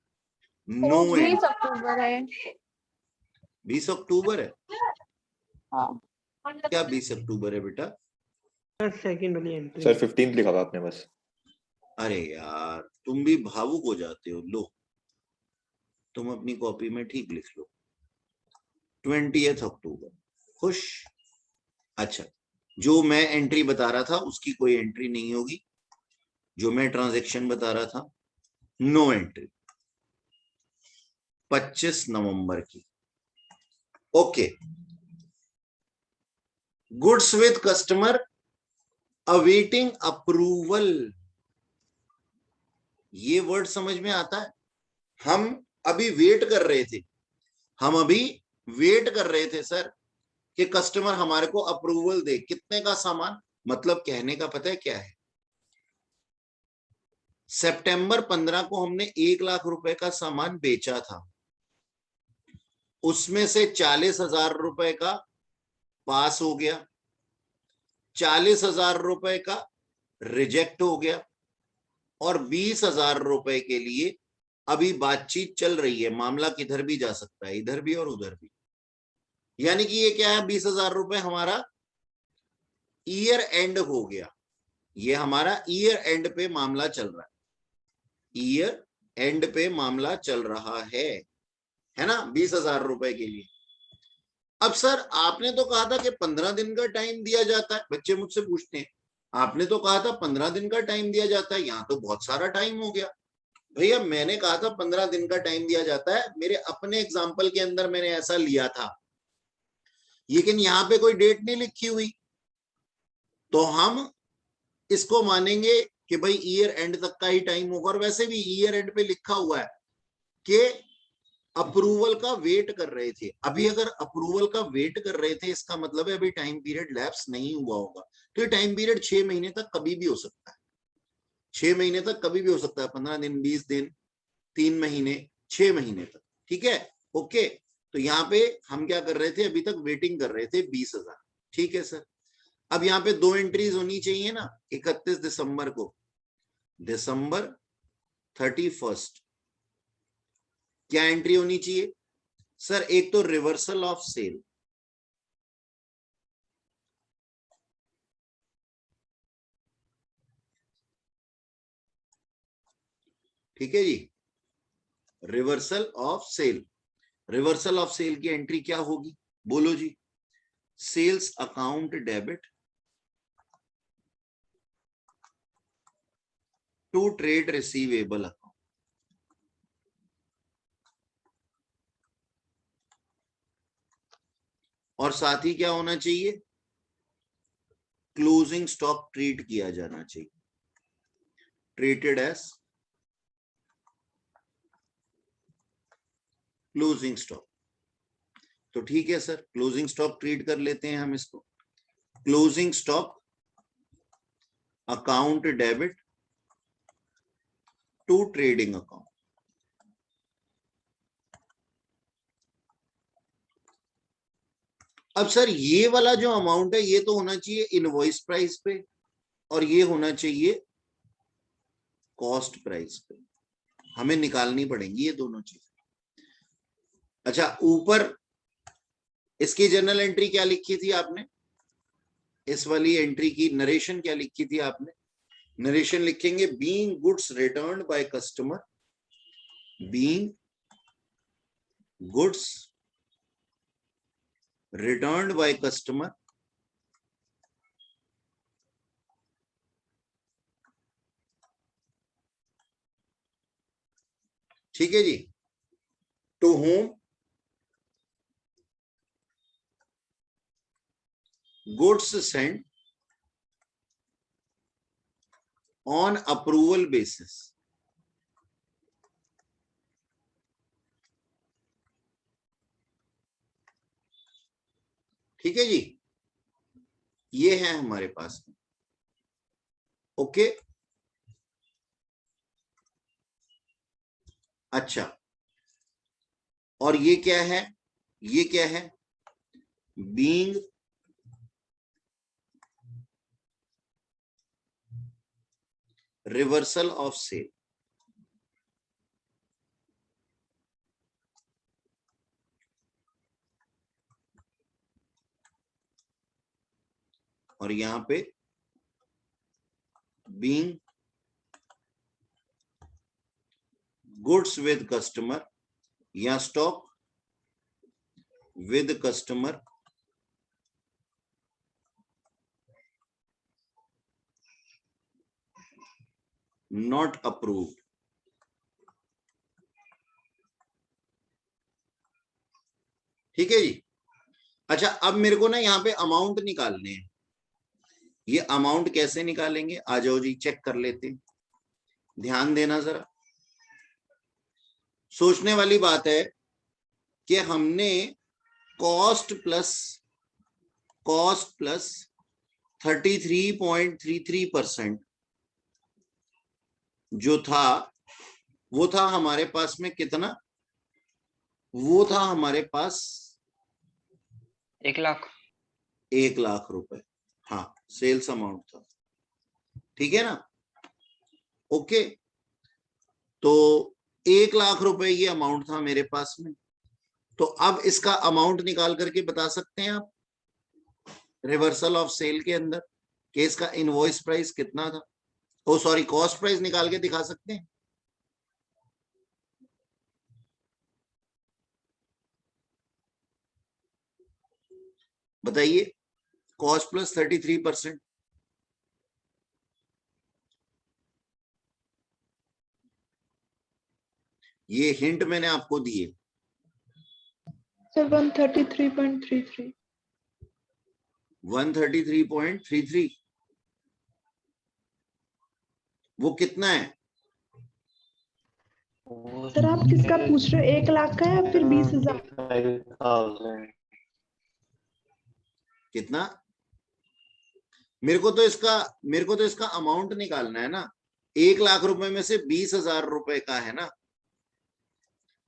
नो एंट्री। 20 अक्टूबर है। 20 अक्टूबर है? हाँ। क्या 20 अक्टूबर है बेटा? सेकंड वाली एंट्री सर 15 लिखा हुआ आपने बस। अरे यार, तुम भी भावुक हो जाते हो। लो, तुम अपनी कॉपी में ठीक लिख लो, 20 अक्टूबर। खुश? अच्छा, जो मैं एंट्री बता रहा था उसकी कोई एंट्री नहीं होगी, जो मैं ट्रांजैक्शन बता रहा था नो एंट्री, 25 नवंबर की। Okay, goods with customer awaiting approval, ये वर्ड समझ में आता है? हम अभी वेट कर रहे थे, हम अभी वेट कर रहे थे सर कि कस्टमर हमारे को अप्रूवल दे। कितने का सामान? मतलब कहने का पता है क्या है, सितंबर 15 को हमने 1 लाख रुपए का सामान बेचा था, उसमें से 40,000 रुपए का पास हो गया, 40,000 रुपए का रिजेक्ट हो गया, और 20,000 रुपए के लिए अभी बातचीत चल रही है। मामला किधर भी जा सकता है, इधर भी और उधर भी। यानी कि ये क्या है, 20,000 रुपए हमारा ईयर एंड हो गया। ये हमारा ईयर एंड पे मामला चल रहा है, ईयर एंड पे मामला चल रहा है ना, 20,000 रुपए के लिए। अब सर आपने तो कहा था कि 15 दिन का टाइम दिया जाता है। बच्चे मुझसे पूछते हैं, आपने तो कहा था 15 दिन का टाइम दिया जाता है, यहाँ तो बहुत सारा टाइम हो गया। भैया मैंने कहा था 15 दिन का टाइम दिया जाता है, मेरे अपने एग्जाम्पल के अंदर मैंने ऐसा लिया था, लेकिन यहाँ पे कोई डेट नहीं लिखी हुई, तो हम इसको मानेंगे कि भाई ईयर एंड तक का ही टाइम होगा। और वैसे भी ईयर एंड पे लिखा हुआ है कि अप्रूवल का वेट कर रहे थे। अभी अगर अप्रूवल का वेट कर रहे थे, इसका मतलब है अभी टाइम पीरियड लैप्स नहीं हुआ होगा। तो ये टाइम पीरियड 6 महीने तक कभी भी हो सकता है, 6 महीने तक कभी भी हो सकता है, 15 दिन, 20 दिन, 3 महीने, 6 महीने तक। ठीक है, ओके। तो यहाँ पे हम क्या कर रहे थे, अभी तक वेटिंग कर रहे थे 20,000। ठीक है सर, अब यहाँ पे 2 एंट्रीज होनी चाहिए ना, 31 दिसंबर को, दिसंबर 31। क्या एंट्री होनी चाहिए सर? एक तो रिवर्सल ऑफ सेल, ठीक है जी, reversal of sale. Reversal of sale की एंट्री क्या होगी, बोलो जी? Sales account debit to trade receivable account. और साथ ही क्या होना चाहिए, क्लोजिंग स्टॉक ट्रीट किया जाना चाहिए, ट्रीटेड एज क्लोजिंग स्टॉक। तो ठीक है सर, क्लोजिंग स्टॉक ट्रीट कर लेते हैं हम इसको। Closing stock account debit to trading account. अब सर ये वाला जो अमाउंट है ये तो होना चाहिए इनवॉइस प्राइस पे, और ये होना चाहिए कॉस्ट प्राइस पे। हमें निकालनी पड़ेंगी ये दोनों चीज। अच्छा, ऊपर इसकी जनरल एंट्री क्या लिखी थी आपने? इस वाली एंट्री की नरेशन क्या लिखी थी आपने? नरेशन लिखेंगे being goods returned by customer, being goods returned by customer ठीक है जी। To home goods send on approval basis. ठीक है जी, ये है हमारे पास में। ओके, अच्छा, और ये क्या है? ये क्या है? Being reversal of sale. और यहां पे बीइंग गुड्स विद कस्टमर या stock with customer not approved. ठीक है जी। अच्छा, अब मेरे को ना यहाँ पे अमाउंट निकालने हैं। ये अमाउंट कैसे निकालेंगे? आ जाओ जी, चेक कर लेते हैं। ध्यान देना जरा, सोचने वाली बात है कि हमने कॉस्ट प्लस 33.33% जो था, वो था हमारे पास में कितना? वो था हमारे पास 1 लाख। 1 लाख रुपए। हाँ, सेल्स अमाउंट था। ठीक है ना? ओके, तो 1 लाख रुपए ये अमाउंट था मेरे पास में। तो अब इसका अमाउंट निकाल करके बता सकते हैं आप रिवर्सल ऑफ सेल के अंदर कि इसका इनवॉइस प्राइस कितना था। ओ सॉरी, कॉस्ट प्राइस निकाल के दिखा सकते हैं। बताइए, कॉस्ट प्लस 33%। ये हिंट मैंने आपको दिए। सर 133.33। 133.33 वो कितना है? सर आप किसका पूछ रहे हो, 1 लाख का या फिर 20,000? कितना? मेरे को तो इसका अमाउंट निकालना है ना। 1 लाख रुपए में से 20,000 रुपए का है ना।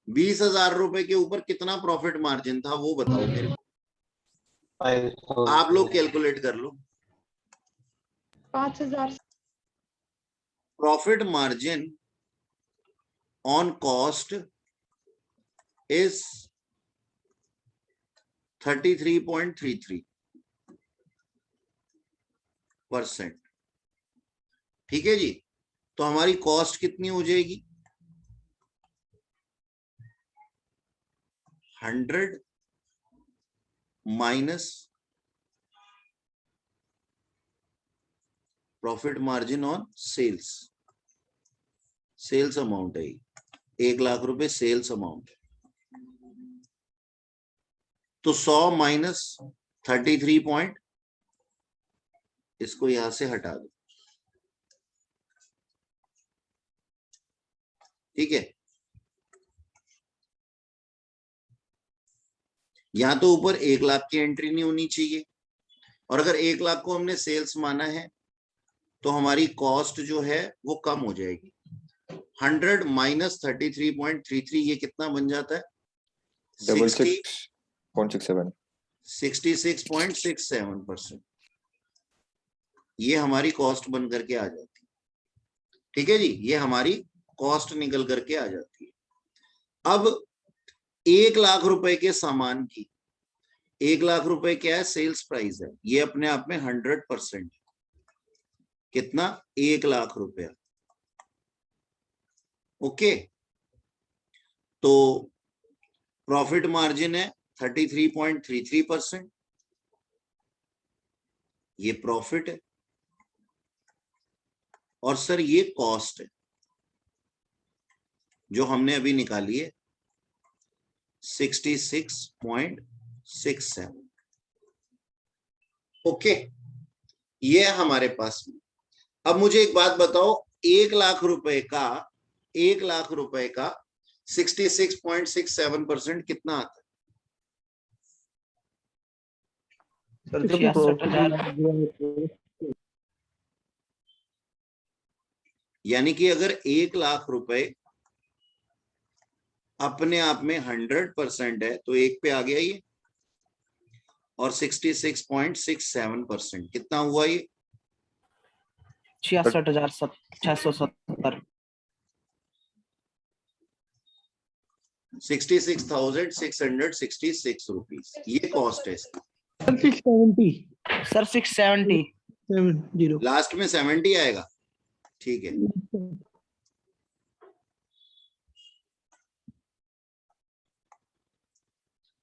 20,000 रुपए के ऊपर कितना प्रॉफिट मार्जिन था वो बताओ मेरे को। आप लोग कैलकुलेट कर लो। 5,000। Profit margin on cost is 33.33%। ठीक है जी। तो हमारी कॉस्ट कितनी हो जाएगी? 100 minus profit margin on sales. Sales amount है 1 लाख रुपए सेल्स अमाउंट। तो 100 माइनस 33 पॉइंट, इसको यहां से हटा दो। ठीक है, यहां तो ऊपर 1 लाख की एंट्री नहीं होनी चाहिए। और अगर 1 लाख को हमने सेल्स माना है तो हमारी कॉस्ट जो है वो कम हो जाएगी। 100 माइनस 33.33 ये कितना बन जाता है? 66.67। 66.67%। ये हमारी कॉस्ट बन करके आ जाती है। ठीक है जी, ये हमारी कॉस्ट निकल करके आ जाती है। अब 1 लाख रुपए के सामान की, 1 लाख रुपए क्या है? सेल्स प्राइस है। ये अपने आप में 100% कितना? 1 लाख रुपया। ओके, तो प्रॉफिट मार्जिन है 33.33%। ये प्रॉफिट है और सर ये कॉस्ट है। जो हमने अभी निकाली है 66.67। ओके, ये है हमारे पास में। अब मुझे एक बात बताओ, 1,00,000 रुपए का 66.67% कितना आता है? सर जब प्रॉफिट यानी कि अगर 1,00,000 रुपए अपने आप में 100% है तो एक पे आ गया ये, और 66.67% कितना हुआ ये? 66,670 66,666 रुपीज ये कॉस्ट है इसकी। 670 सर 670 70 लास्ट में 70 आएगा, ठीक है।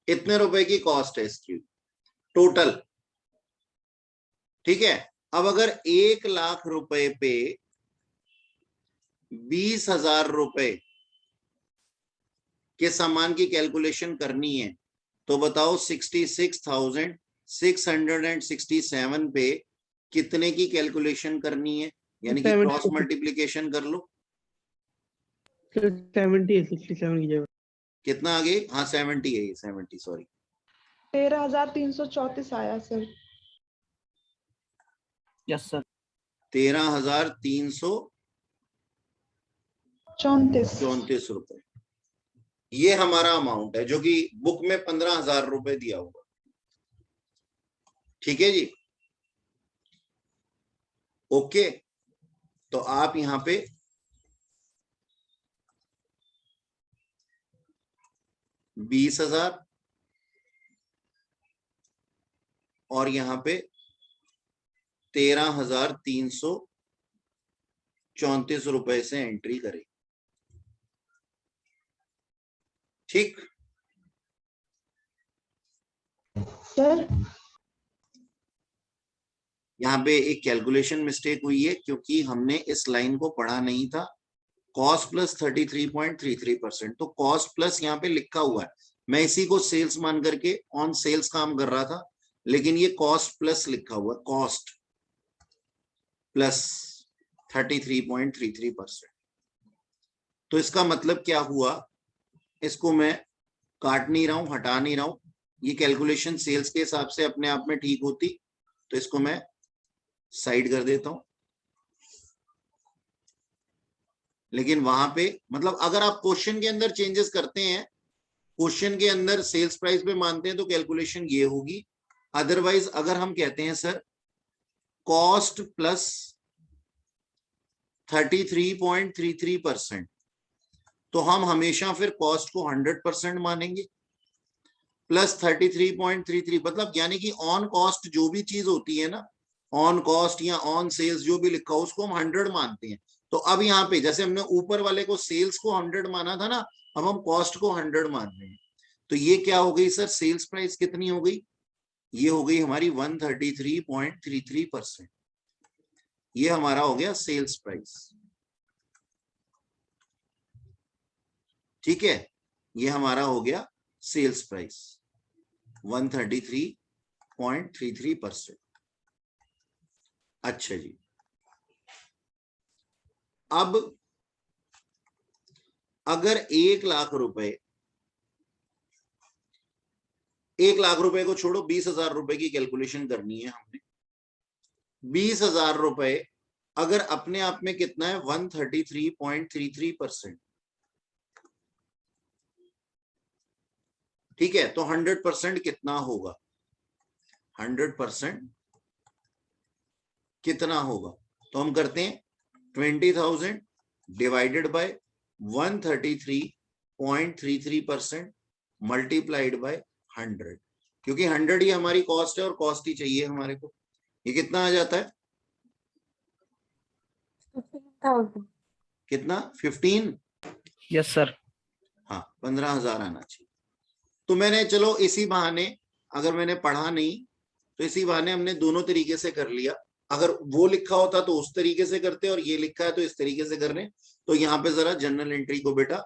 इतने रुपए की कॉस्ट है इसकी टोटल, ठीक है। अब अगर 1,00,000 रुपए पे 20,000 रुपए के सामान की कैलकुलेशन करनी है तो बताओ 66,667 पे कितने की कैलकुलेशन करनी है, यानी कि क्रॉस मल्टीप्लीकेशन कर लो। 70 है 67 की जगह कितना आगे? हाँ 70 है ये, 70 सॉरी 13,334 आया सर। यस सर 13,334 रुपए ये हमारा अमाउंट है, जो कि बुक में 15,000 रुपए दिया हुआ। ठीक है जी, ओके। तो आप यहां पे $20,000 और यहां पे 13,334 रुपए से एंट्री करें। ठीक सर यहाँ पे एक कैलकुलेशन मिस्टेक हुई है क्योंकि हमने इस लाइन को पढ़ा नहीं था। कॉस्ट प्लस 33.33%, तो कॉस्ट प्लस यहाँ पे लिखा हुआ है, मैं इसी को सेल्स मान करके ऑन सेल्स काम कर रहा था, लेकिन ये कॉस्ट प्लस लिखा हुआ है, कॉस्ट प्लस 33.33%। तो इसका मतलब क्या हुआ, इसको मैं काट नहीं रहा हूं, हटा नहीं रहा हूं, ये कैलकुलेशन सेल्स के हिसाब से अपने आप में ठीक होती, तो इसको मैं साइड कर देता हूं। लेकिन वहां पे मतलब अगर आप क्वेश्चन के अंदर चेंजेस करते हैं, क्वेश्चन के अंदर सेल्स प्राइस पे मानते हैं तो कैलकुलेशन ये होगी। अदरवाइज अगर हम कहते हैं सर कॉस्ट प्लस 33.33%, तो हम हमेशा फिर कॉस्ट को 100% मानेंगे, प्लस 33.33 मतलब यानी कि ऑन कॉस्ट जो भी चीज होती है ना, ऑन कॉस्ट या ऑन सेल्स जो भी लिखा हो उसको हम 100 मानते हैं। तो अब यहाँ पे जैसे हमने ऊपर वाले को सेल्स को 100 माना था ना, अब हम कॉस्ट को 100 मान रहे हैं। तो ये क्या हो गई सर, सेल्स प्राइस कितनी हो गई, ये हो गई हमारी 133.33%। ये हमारा हो गया सेल्स प्राइस, ठीक है, ये हमारा हो गया सेल्स प्राइस 133.33%। अच्छा जी, अब अगर 1,00,000 रुपए, 1,00,000 रुपए को छोड़ो, 20,000 रुपए की कैलकुलेशन करनी है हमने। 20,000 रुपए अगर अपने आप में कितना है 133.33%, ठीक है, तो 100% कितना होगा, 100% कितना होगा, तो हम करते हैं 20,000 डिवाइडेड बाय 133.33% मल्टीप्लाइड बाय 100, क्योंकि 100 ही हमारी कॉस्ट है और कॉस्ट ही चाहिए हमारे को। ये कितना आ जाता है, 15,000 कितना, 15? यस सर हाँ 15,000 आना चाहिए। तो मैंने चलो इसी बहाने, अगर मैंने पढ़ा नहीं तो इसी बहाने हमने दोनों तरीके से कर लिया। अगर वो लिखा होता तो उस तरीके से करते और ये लिखा है तो इस तरीके से करने। तो यहाँ पे जरा जनरल एंट्री को बेटा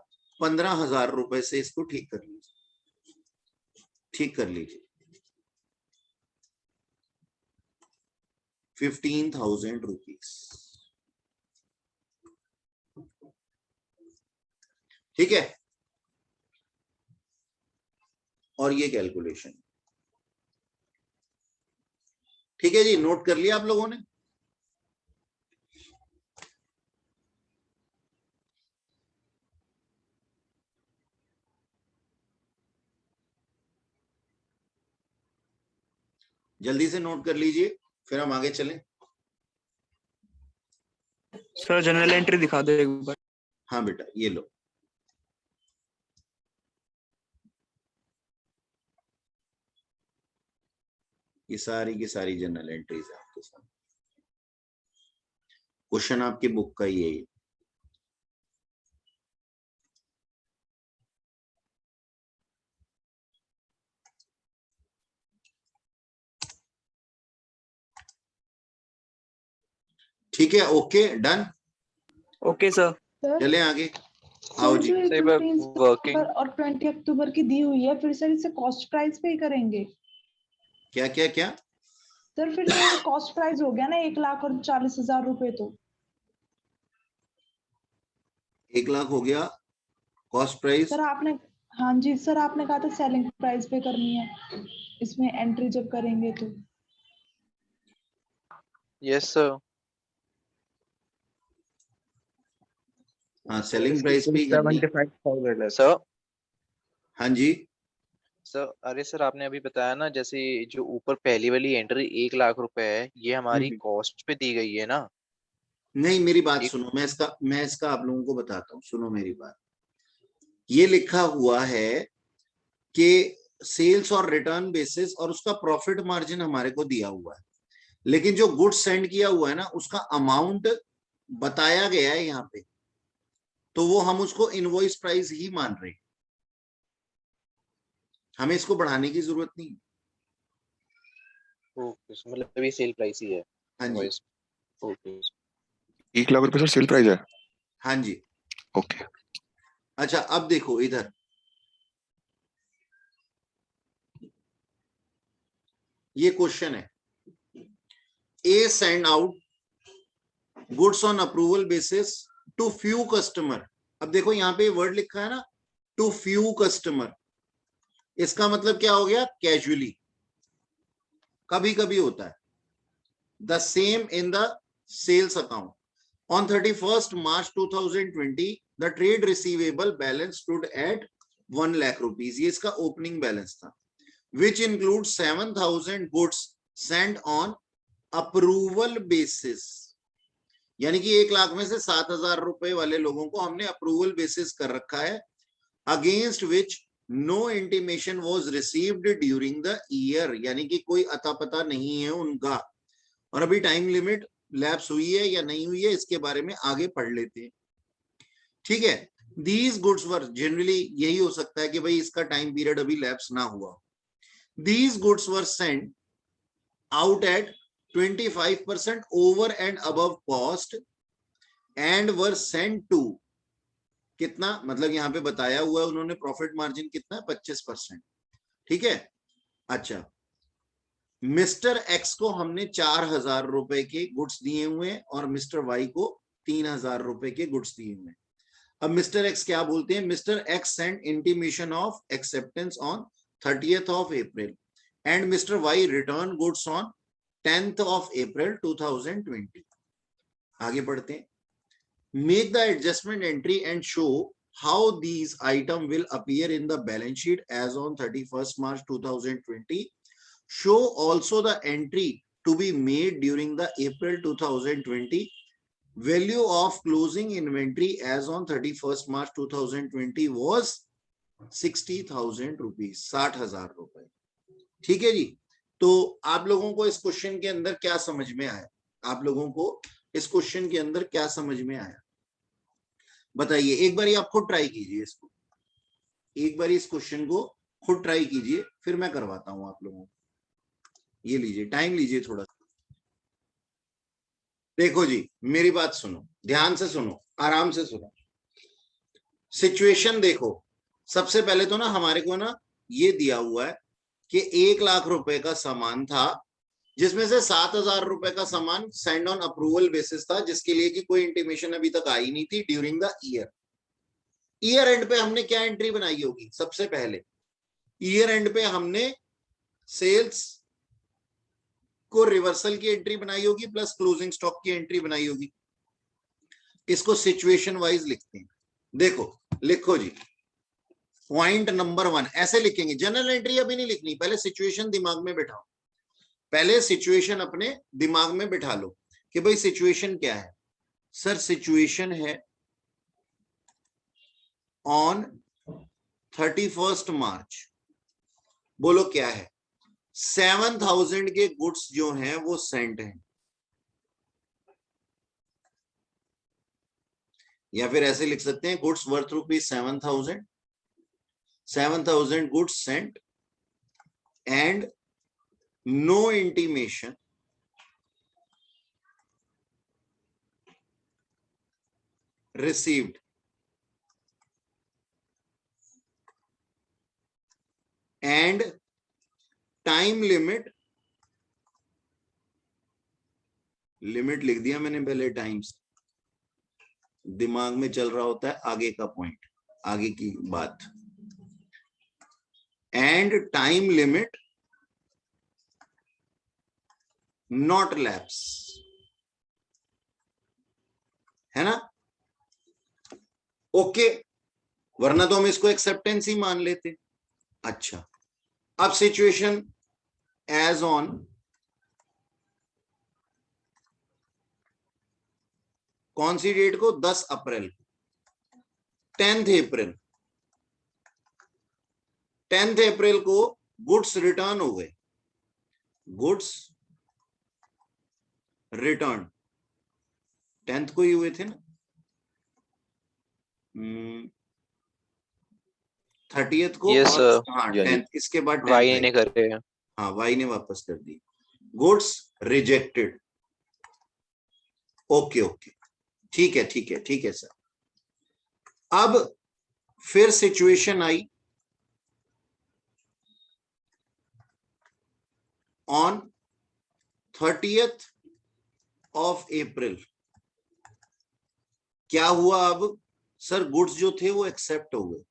15,000 रुपए से इसको ठीक कर लीजिए, ठीक कर लीजिए। 15,000 रुपीज, ठीक है। और ये कैलकुलेशन, ठीक है जी, नोट कर लिया आप लोगों ने? जल्दी से नोट कर लीजिए, फिर हम आगे चलें। सर जनरल एंट्री दिखा दो एक बार। हाँ बेटा, ये लो। ये सारी की सारी जनरल एंट्रीज है आपके साथ। क्वेश्चन आपकी बुक का ही है। ठीक है, ओके, डन। Okay sir. चलें आगे, आओ जी। सही बात, working। और 20 अक्टूबर की दी हुई है, फिर सर इसे कॉस्ट प्राइस पे ही करेंगे। क्या क्या क्या? सर फिर ये कॉस्ट प्राइस हो गया ना 1,40,000 रुपए। तो 1 लाख हो गया कॉस्ट प्राइस। सर आपने, हाँ जी सर, आपने कहा था सेलिंग प्राइस पे करनी है इसमें एंट्री जब करेंगे तो। Yes sir. हाँ, सेलिंग प्राइस पे ही करनी है। 75,000 है सर। हाँ जी सर, अरे सर आपने अभी बताया ना, जैसे जो ऊपर पहली वाली एंट्री 1 लाख रुपए है, ये हमारी कॉस्ट पे दी गई है ना? नहीं, मेरी बात एक- सुनो, मैं इसका आप लोगों को बताता हूँ, सुनो मेरी बात। ये लिखा हुआ है कि सेल्स और रिटर्न बेसिस और उसका प्रॉफिट मार्जिन हमारे को दिया हुआ है, लेकिन जो गुड्स सेंड किया हुआ है ना, उसका अमाउंट बताया गया है यहाँ पे, तो वो हम उसको इनवॉइस प्राइस ही मान रहे हैं, हमें इसको बढ़ाने की जरूरत नहीं। ओके, मतलब ये सेल प्राइस ही है। हाँ जी, ओके। 1 लाख रुपए सर सेल प्राइस है। हाँ जी। ओके। अच्छा, अब देखो इधर, ये क्वेश्चन है, A send out goods on approval basis to few customer. अब देखो यहाँ पे वर्ड लिखा है ना, टू फ्यू कस्टमर, इसका मतलब क्या हो गया? कैजुअली, कभी कभी होता है। The same in the sales account on 31st March 2020 the trade receivable balance stood at 1 lakh rupees, ये इसका ओपनिंग बैलेंस था, which includes 7,000 goods sent on approval basis, यानी कि 1 लाख में से 7,000 रुपए वाले लोगों को हमने अप्रूवल बेसिस कर रखा है, against which no intimation was received during the year, यानी कि कोई अता पता नहीं है उनका, और अभी टाइम लिमिट लैप्स हुई है या नहीं हुई है इसके बारे में आगे पढ़ लेते हैं, ठीक है। दीज गुड्स वर, जनरली यही हो सकता है कि भाई इसका टाइम पीरियड अभी लैप्स ना हुआ। These goods were sent out at 25% over and above cost and were sent to, कितना मतलब यहाँ पे बताया हुआ है उन्होंने, प्रॉफिट मार्जिन कितना है? 25%, ठीक है। अच्छा, मिस्टर एक्स को हमने 4,000 रुपए के गुड्स दिए हुए हैं और मिस्टर वाई को 3,000 रुपए के गुड्स दिए हुए हैं। अब मिस्टर एक्स क्या बोलते हैं? Mister x send intimation of acceptance on 30th of April and Mr. Y return goods on 10th of April 2020. आगे बढ़ते हैं। Make the adjustment entry and show how these items will appear in the balance sheet as on 31st March 2020. Show also the entry to be made during the April 2020. Value of closing inventory as on 31st March 2020 was 60,000 rupees, 60,000 रुपए, ठीक है जी। तो आप लोगों को इस question के अंदर क्या समझ में आया? आप लोगों को इस क्वेश्चन के अंदर क्या समझ में आया बताइए। एक बार आप खुद ट्राई कीजिए इसको, एक बार इस क्वेश्चन को खुद ट्राई कीजिए, फिर मैं करवाता हूं आप लोगों को। ये लीजिए, टाइम लीजिए थोड़ा। देखो जी, मेरी बात सुनो, ध्यान से सुनो, आराम से सुनो। सिचुएशन देखो, सबसे पहले तो ना हमारे को ना ये दिया हुआ है कि 1,00,000 रुपए का सामान था, जिसमें से 7,000 रुपए का सामान सेंड ऑन अप्रूवल बेसिस था, जिसके लिए कि कोई इंटीमेशन अभी तक आई नहीं थी ड्यूरिंग द ईयर एंड पे हमने क्या एंट्री बनाई होगी? सबसे पहले ईयर एंड पे हमने सेल्स को रिवर्सल की एंट्री बनाई होगी प्लस क्लोजिंग स्टॉक की एंट्री बनाई होगी। इसको सिचुएशन वाइज लिखते हैं। देखो लिखो जी, पॉइंट नंबर 1 ऐसे लिखेंगे, जनरल एंट्री अभी नहीं लिखनी, पहले सिचुएशन दिमाग में बिठाओ, पहले सिचुएशन अपने दिमाग में बिठा लो कि भाई सिचुएशन क्या है। सर सिचुएशन है ऑन 31 मार्च, बोलो क्या है? 7,000 के गुड्स जो हैं वो सेंट हैं, या फिर ऐसे लिख सकते हैं goods worth ₹7,000, 7,000 goods sent and no intimation received and time limit लिख दिया मैंने पहले, टाइम्स दिमाग में चल रहा होता है आगे का पॉइंट, आगे की बात, and time limit not lapse, है ना? ओके, वरना तो हम इसको एक्सेप्टेंस ही मान लेते। अच्छा, अब सिचुएशन एज ऑन कौन सी डेट को? 10 अप्रैल, 10th अप्रैल, 10th अप्रैल को गुड्स रिटर्न हो गए, गुड्स रिटर्न 10th को ही हुए थे ना, 30th को। Yes, और हाँ Yeah, 10th, इसके बाद 10th वाई आई। ने करे हैं। हाँ वाई ने वापस कर दी, गुड्स रिजेक्टेड। ओके ओके, ठीक है ठीक है ठीक है सर। अब फिर situation I on 30th of April, क्या हुआ? अब सर गुड्स जो थे वो एक्सेप्ट हो गए।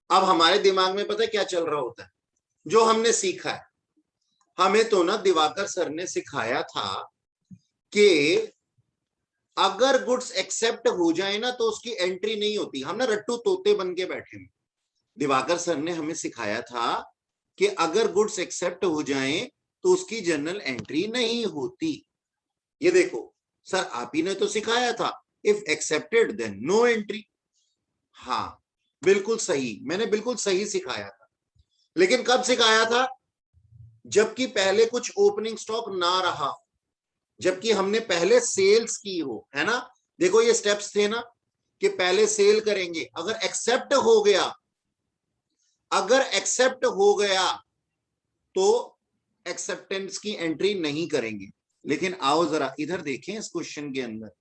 अब हमारे दिमाग में पता है क्या चल रहा होता है? जो हमने सीखा है, हमें तो ना दिवाकर सर ने सिखाया था कि अगर गुड्स एक्सेप्ट हो जाए ना तो उसकी एंट्री नहीं होती। हम ना रट्टू तोते बन के बैठे हैं। दिवाकर सर ने हमें सिखाया था कि अगर गुड्स एक्सेप्ट हो जाए तो उसकी जर्नल एंट्री नहीं होती। ये देखो सर, आप ही ने तो सिखाया था, if accepted then no entry. हाँ बिल्कुल सही, मैंने बिल्कुल सही सिखाया था। लेकिन कब सिखाया था? जबकि पहले कुछ ओपनिंग स्टॉक ना रहा, जबकि हमने पहले सेल्स की हो, है ना? देखो ये स्टेप्स थे ना कि पहले सेल करेंगे, अगर एक्सेप्ट हो गया, अगर एक्सेप्ट हो गया तो एक्सेप्टेंस की एंट्री नहीं करेंगे। लेकिन आओ जरा इधर देखें, इस क्वेश्चन के अंदर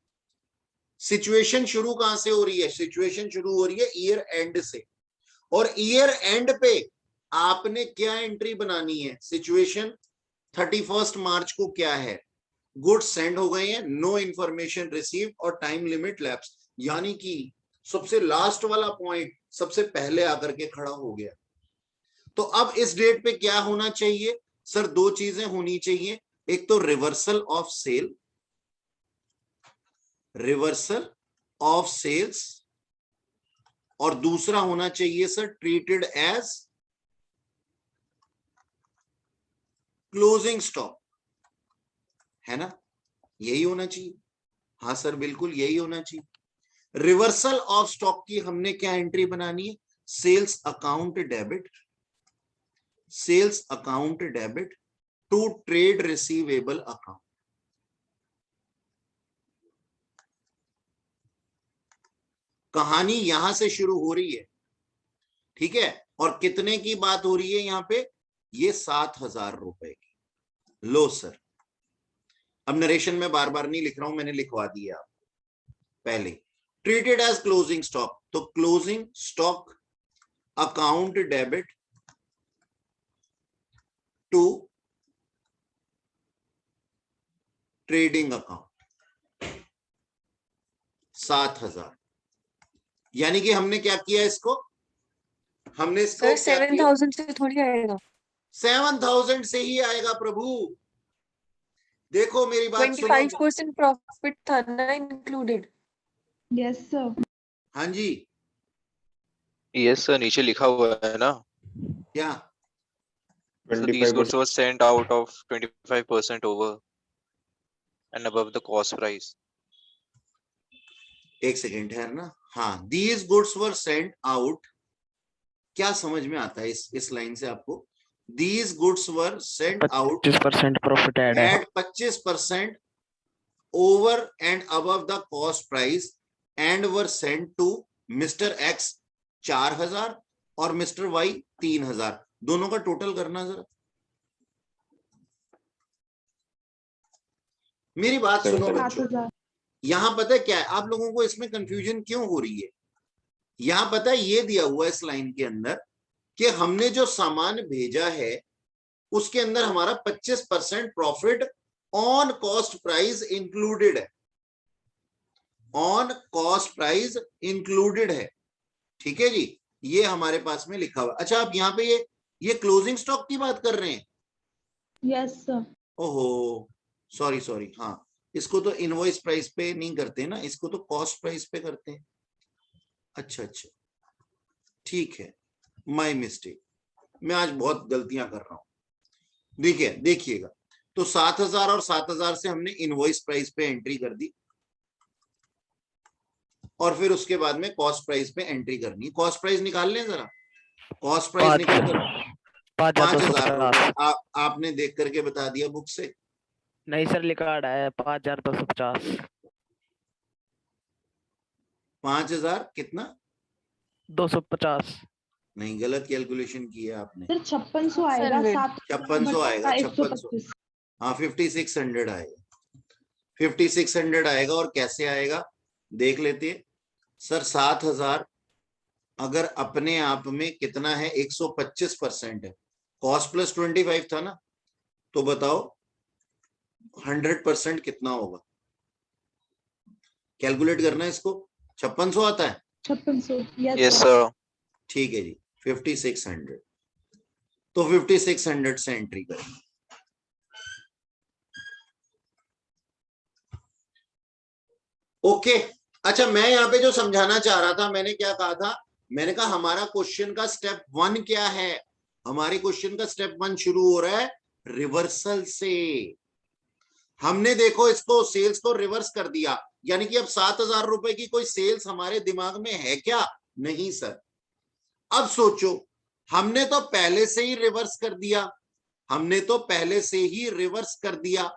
सिचुएशन शुरू कहां से हो रही है? सिचुएशन शुरू हो रही है ईयर एंड से, और ईयर एंड पे आपने क्या एंट्री बनानी है? सिचुएशन 31 मार्च को क्या है? गुड्स सेंड हो गए हैं, नो इंफॉर्मेशन रिसीव और टाइम लिमिट लैप्स, यानी कि सबसे लास्ट वाला पॉइंट सबसे पहले आकर के खड़ा हो गया। तो अब इस डेट पे क्या होना चाहिए? सर दो चीजें होनी चाहिए, एक तो reversal of sale, reversal of sales, और दूसरा होना चाहिए sir treated as closing stock, है ना? यही होना चाहिए। हाँ सर बिल्कुल यही होना चाहिए। रिवर्सल ऑफ स्टॉक की हमने क्या एंट्री बनानी है? Sales account debit, sales account debit to trade receivable account. कहानी यहां से शुरू हो रही है, ठीक है? और कितने की बात हो रही है यहां पे? ये 7,000 रुपए की। लो सर, अब नरेशन में बार बार नहीं लिख रहा हूं, मैंने लिखवा दिया पहले। ट्रीटेड एज क्लोजिंग स्टॉक, तो closing stock account debit to trading account 7,000। यानी कि हमने क्या किया इसको, हमने इसको सर 7,000 से थोड़ी आएगा। 7,000 से ही आएगा प्रभु। देखो मेरी बात सुनो। 25% प्रॉफिट था ना इंक्लूडेड। Yes sir. हाँ जी, यस सर, नीचे लिखा हुआ है ना। क्या? So these goods were sent out of 25% over and above the cost price. एक सेकेंड है ना। हाँ, these goods were sent out, क्या समझ में आता है इस लाइन से आपको? These goods were sent out 25% profit add है। at 25% over and above the cost price and were sent to Mr. X 4,000 और Mr. Y 3,000। दोनों का टोटल करना जरा। मेरी बात सुनो बच्चों, 7,000। यहां पता है क्या है, आप लोगों को इसमें कंफ्यूजन क्यों हो रही है? यहां पता है ये दिया हुआ है इस लाइन के अंदर कि हमने जो सामान भेजा है उसके अंदर हमारा 25% profit on cost price included है, ऑन कॉस्ट प्राइस इंक्लूडेड है। ठीक है जी, ये हमारे पास में लिखा हुआ। अच्छा, आप यहाँ पे ये क्लोजिंग स्टॉक की बात कर रहे हैं? Yes sir. ओहो, सॉरी, हाँ, इसको तो इनवॉइस प्राइस पे नहीं करते ना, इसको तो कॉस्ट प्राइस पे करते हैं। अच्छा, ठीक है, माय मिस्टेक, मैं आज बहुत गलतियां कर रहा हूं। देखिएगा, तो 7,000 और 7,000 से हमने इनवॉइस प्राइस पे एंट्री कर दी और फिर उसके बाद में कॉस्ट प्राइस पे एंट्री करनी। कॉस्ट प्राइस निकाल लें जरा, कॉस्ट प्राइस निकाल कर 5,000 आपने देख करके बता दिया बुक से? नहीं सर, लिखा है 5,250। 5,000 कितना? 250। नहीं, गलत कैलकुलेशन किया आपने। सर 5600 आएगा। 5600 आएगा, 5600। हाँ, 5600 आएगा, 5600 आएगा। और कैसे आएगा देख लेते हैं सर। 7,000 अगर अपने आप में कितना है, 125% है, कॉस्ट प्लस 25 था ना, तो बताओ 100% कितना होगा? कैलकुलेट करना है इसको। 5600 आता है? 5600। Yes sir. ठीक है जी, 5600, तो 5600 से एंट्री करें। ओके, अच्छा, मैं यहाँ पे जो समझाना चाह रहा था, मैंने क्या कहा था? मैंने कहा हमारा क्वेश्चन का स्टेप 1 क्या है? हमारे क्वेश्चन का स्टेप 1 शुरू हो रहा है रिवर्सल से। हमने देखो इसको सेल्स को रिवर्स कर दिया, यानी कि अब 7,000 रुपए की कोई सेल्स हमारे दिमाग में है क्या? नहीं सर। अब सोचो, हमने तो पहले से ही रिवर्स कर दिया,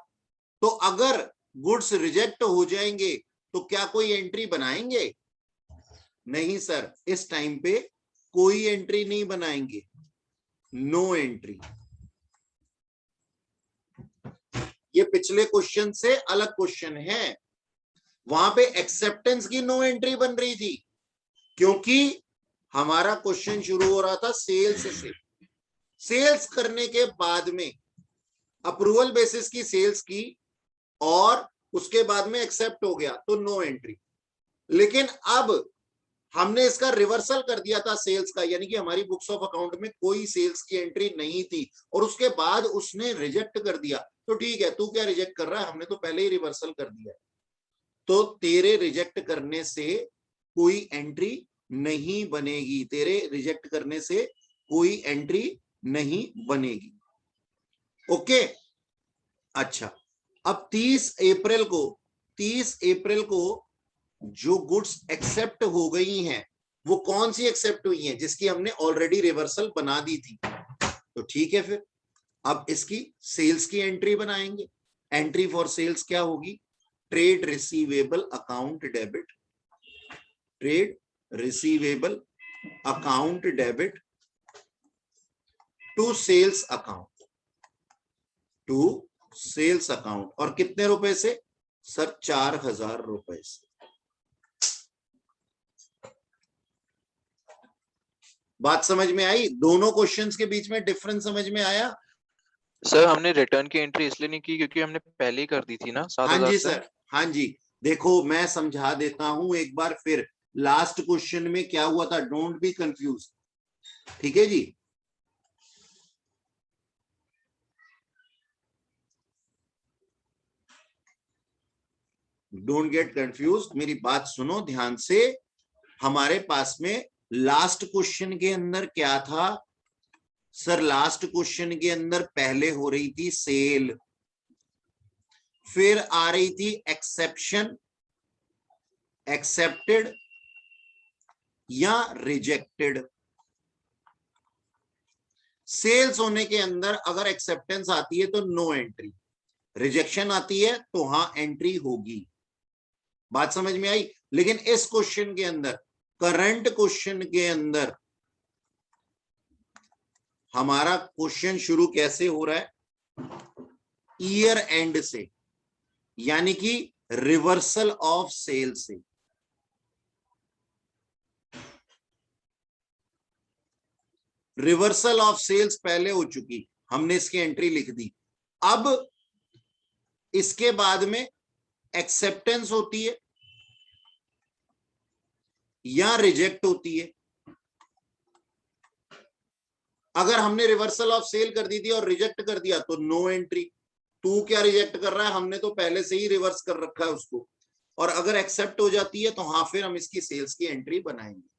तो अगर गुड्स रिजेक्ट हो जाएंगे तो क्या कोई एंट्री बनाएंगे? नहीं सर, इस टाइम पे कोई एंट्री नहीं बनाएंगे, नो एंट्री। ये पिछले क्वेश्चन से अलग क्वेश्चन है, वहां पे एक्सेप्टेंस की नो एंट्री बन रही थी, क्योंकि हमारा क्वेश्चन शुरू हो रहा था सेल्स से। सेल्स करने के बाद में अप्रूवल बेसिस की सेल्स की और उसके बाद में एक्सेप्ट हो गया तो नो एंट्री। लेकिन अब हमने इसका रिवर्सल कर दिया था सेल्स का, यानी कि हमारी बुक्स ऑफ अकाउंट में कोई सेल्स की एंट्री नहीं थी और उसके बाद उसने रिजेक्ट कर दिया। तो ठीक है, तू क्या रिजेक्ट कर रहा है, हमने तो पहले ही रिवर्सल कर दिया, तो तेरे रिजेक्ट करने से कोई एंट्री नहीं बनेगी, ओके। अच्छा, अब 30 अप्रैल को जो गुड्स एक्सेप्ट हो गई हैं, वो कौन सी एक्सेप्ट हुई हैं? जिसकी हमने ऑलरेडी रिवर्सल बना दी थी। तो ठीक है, फिर अब इसकी सेल्स की एंट्री बनाएंगे। एंट्री फॉर सेल्स क्या होगी? Trade receivable account debit to sales account, sales account, और कितने रुपए से सर? 4,000 रुपए से। बात समझ में आई? दोनों क्वेश्चंस के बीच में डिफरेंस समझ में आया? सर हमने रिटर्न की एंट्री इसलिए नहीं की क्योंकि हमने पहले ही कर दी थी ना हाँ 7,000 जी से। सर, हाँ जी। देखो मैं समझा देता हूं एक बार फिर, लास्ट क्वेश्चन में क्या हुआ था, डोंट बी कंफ्यूज, ठीक है जी। डोंट गेट कंफ्यूज, मेरी बात सुनो ध्यान से। हमारे पास में लास्ट क्वेश्चन के अंदर क्या था सर? लास्ट क्वेश्चन के अंदर पहले हो रही थी सेल, फिर आ रही थी एक्सेप्शन, एक्सेप्टेड या रिजेक्टेड। सेल्स होने के अंदर अगर एक्सेप्टेंस आती है तो नो एंट्री, रिजेक्शन आती है तो हाँ एंट्री होगी। बात समझ में आई? लेकिन इस क्वेश्चन के अंदर, करंट क्वेश्चन के अंदर हमारा क्वेश्चन शुरू कैसे हो रहा है? ईयर एंड से, यानी कि रिवर्सल ऑफ सेल से। रिवर्सल ऑफ सेल्स पहले हो चुकी, हमने इसकी एंट्री लिख दी। अब इसके बाद में एक्सेप्टेंस होती है या रिजेक्ट होती है। अगर हमने रिवर्सल ऑफ सेल कर दी थी और रिजेक्ट कर दिया तो नो एंट्री। तू क्या रिजेक्ट कर रहा है? हमने तो पहले से ही रिवर्स कर रखा है उसको। और अगर एक्सेप्ट हो जाती है तो हाँ फिर हम इसकी सेल्स की एंट्री बनाएंगे।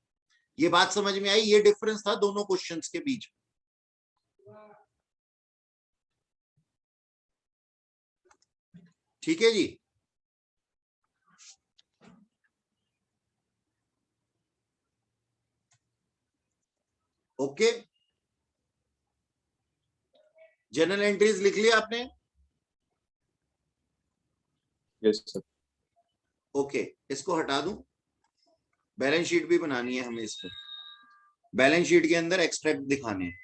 ये बात समझ में आई? ये डिफरेंस था दोनों क्वेश्चंस के बीच। ठीक है जी। ओके, जनरल एंट्रीज लिख लिया आपने? Yes sir. ओके, इसको हटा दूं, बैलेंस शीट भी बनानी है हमें। इसको बैलेंस शीट के अंदर एक्सट्रैक्ट दिखाने हैं।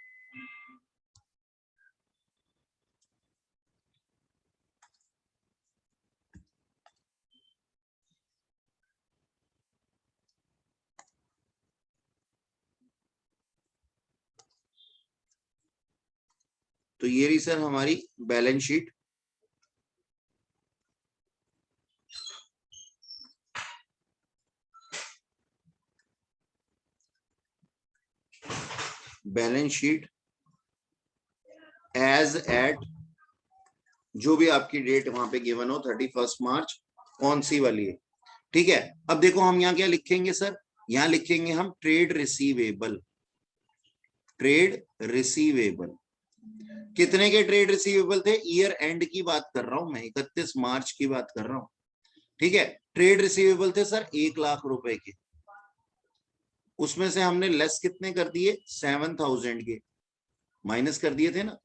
तो ये रही सर हमारी balance sheet. Balance sheet as at, जो भी आपकी डेट वहां पे गिवन हो, 31 मार्च, कौन सी वाली है? ठीक है। अब देखो हम यहाँ क्या लिखेंगे सर? यहाँ लिखेंगे हम ट्रेड रिसीवेबल। ट्रेड रिसीवेबल कितने के ट्रेड रिसीवेबल थे? ईयर एंड की बात कर रहा हूं मैं, 31 मार्च की बात कर रहा हूं। ठीक है, ट्रेड रिसीवेबल थे सर 1 लाख रुपए के। उसमें से हमने लेस कितने कर दिए? 7,000 के माइनस कर दिए थे ना।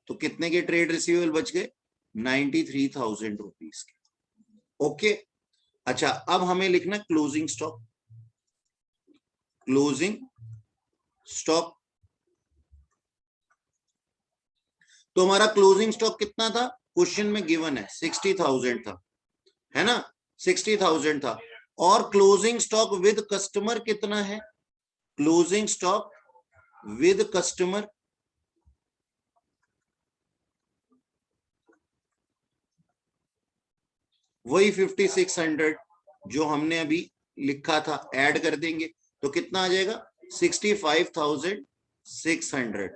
तो कितने के ट्रेड रिसीवेबल बच गए? 93,000 रुपीज के। ओके, अच्छा अब हमें लिखना क्लोजिंग स्टॉक। क्लोजिंग स्टॉक, तो हमारा क्लोजिंग स्टॉक कितना था? क्वेश्चन में गिवन है 60,000 था, है ना? 60,000 था। और क्लोजिंग स्टॉक विद कस्टमर कितना है? क्लोजिंग स्टॉक विद कस्टमर वही 5600 जो हमने अभी लिखा था, ऐड कर देंगे तो कितना आ जाएगा? 65,600।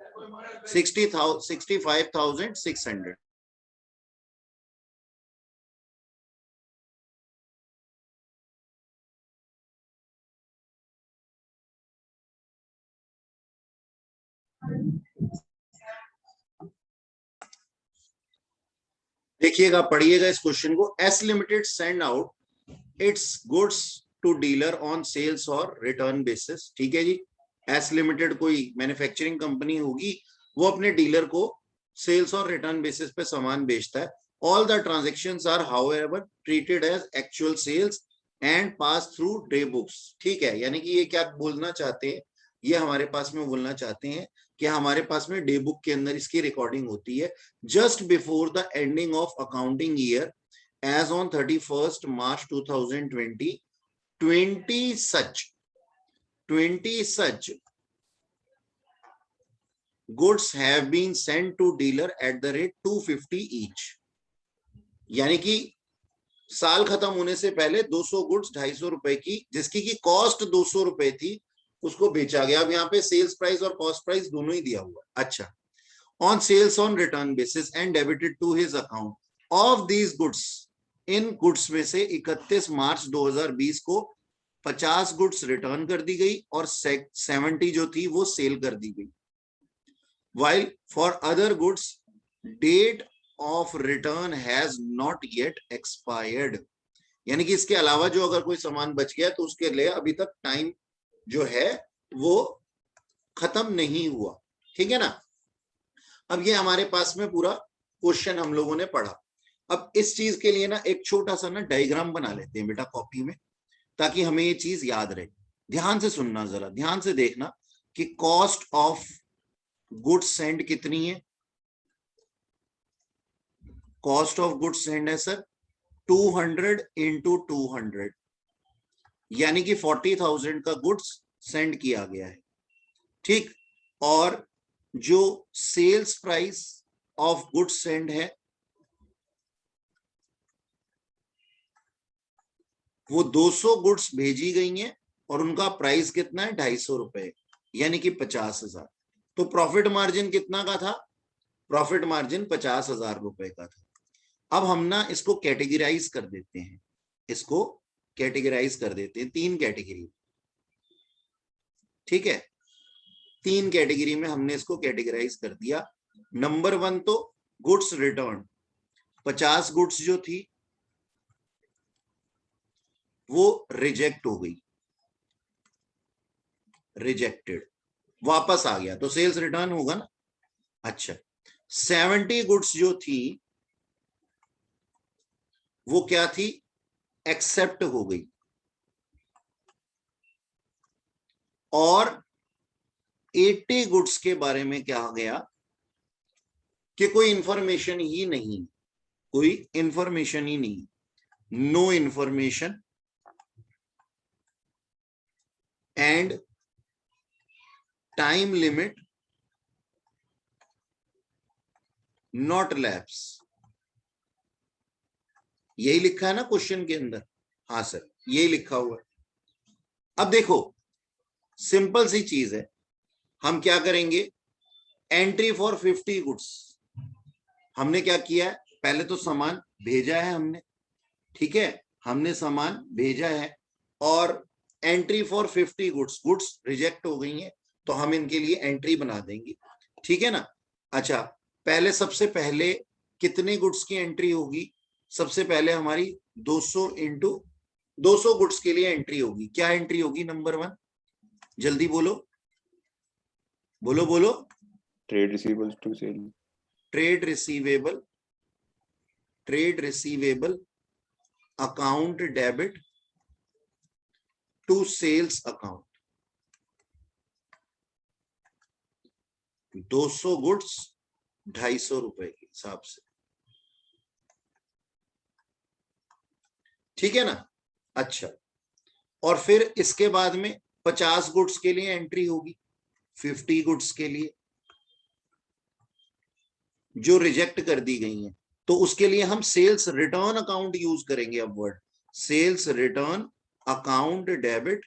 65,600। देखिएगा, पढ़िएगा इस क्वेश्चन को। S limited send out its goods to dealer on sales और रिटर्न बेसिस। ठीक है जी, एस लिमिटेड कोई मैन्युफैक्चरिंग कंपनी होगी, वो अपने डीलर को सेल्स और रिटर्न बेसिस पे सामान बेचता है। All the transactions are however treated as actual sales and pass through day books. ठीक है, यानी कि ये क्या बोलना चाहते हैं? ये हमारे पास में बोलना चाहते हैं कि हमारे पास में डे बुक के अंदर इसकी रिकॉर्डिंग होती है just before the ending of accounting year as on 31st March 2020 20 such goods have been sent to dealer at the rate 250 each। यानी कि साल खत्म होने से पहले 200 गुड्स 250 रुपए की, जिसकी की कॉस्ट 200 रुपए थी, उसको बेचा गया। अब यहाँ पे सेल्स प्राइस और कॉस्ट प्राइस दोनों ही दिया हुआ है। अच्छा, on sales on return basis and debited to his account of these goods, इन गुड्स में से 31 मार्च 2020 को 50 गुड्स रिटर्न कर दी गई और 70 जो थी वो सेल कर दी गई। While for other goods date of return has not yet expired, यानी कि इसके अलावा जो अगर कोई सामान बच गया तो उसके लिए अभी तक टाइम जो है वो खत्म नहीं हुआ। ठीक है ना। अब ये हमारे पास में पूरा क्वेश्चन हम लोगों ने पढ़ा। अब इस चीज के लिए ना एक छोटा सा ना डायग्राम बना लेते हैं बेटा कॉपी में, ताकि हमें ये चीज याद रहे। ध्यान से सुनना, जरा ध्यान से देखना कि कॉस्ट ऑफ गुड्स सेंड कितनी है। कॉस्ट ऑफ गुड्स सेंड है सर 200 इंटू 200, यानी कि 40,000 का गुड्स सेंड किया गया है। ठीक, और जो sales price of goods send है वो 200 गुड्स भेजी गई हैं और उनका प्राइस कितना है 250 रुपए, यानी कि 50,000। तो प्रॉफिट मार्जिन कितना का था? प्रॉफिट मार्जिन 50,000 रुपए का था। अब हम ना इसको कैटेगराइज कर देते हैं, इसको कैटेगराइज कर देते हैं 3 कैटेगरी। ठीक है, 3 कैटेगरी में हमने इसको कैटेगराइज कर दिया। नंबर 1 तो गुड्स रिटर्न, 50 गुड्स जो थी वो रिजेक्ट हो गई, रिजेक्टेड, वापस आ गया तो सेल्स रिटर्न होगा ना। अच्छा, 70 गुड्स जो थी वो क्या थी? एक्सेप्ट हो गई। और 80 गुड्स के बारे में कहा गया कि कोई इंफॉर्मेशन ही नहीं, कोई इंफॉर्मेशन ही नहीं, no information and time limit not lapse. यही लिखा है ना क्वेश्चन के अंदर? हाँ सर, यही लिखा हुआ है। अब देखो सिंपल सी चीज है, हम क्या करेंगे? एंट्री फॉर 50 गुड्स, हमने क्या किया है? पहले तो सामान भेजा है हमने, ठीक है, हमने सामान भेजा है और entry for 50 goods, goods reject हो गई हैं तो हम इनके लिए एंट्री बना देंगे। ठीक है ना। अच्छा, पहले सबसे पहले कितने गुड्स की एंट्री होगी? सबसे पहले हमारी 200 इंटू 200 गुड्स के लिए एंट्री होगी। क्या एंट्री होगी? नंबर 1 जल्दी बोलो, बोलो बोलो। Trade receivables to sale. Trade receivable, trade receivable account debit to sales account. 200 goods 250 रुपए के हिसाब से। ठीक है ना। अच्छा, और फिर इसके बाद में 50 गुड्स के लिए एंट्री होगी, 50 गुड्स के लिए जो रिजेक्ट कर दी गई हैं, तो उसके लिए हम सेल्स रिटर्न अकाउंट यूज करेंगे। अब word sales return account debit,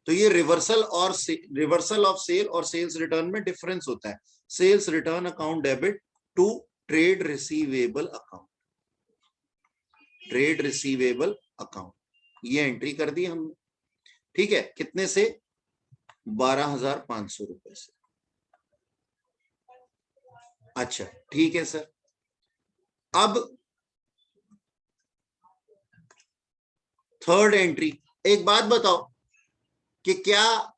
तो ये रिवर्सल और रिवर्सल ऑफ सेल और सेल्स रिटर्न में डिफरेंस होता है। Sales return account debit to trade receivable account, trade receivable account, ये एंट्री कर दी हमने। ठीक है, कितने से? 12,500 रुपए से। अच्छा ठीक है सर। अब थर्ड एंट्री, एक बात बताओ कि क्या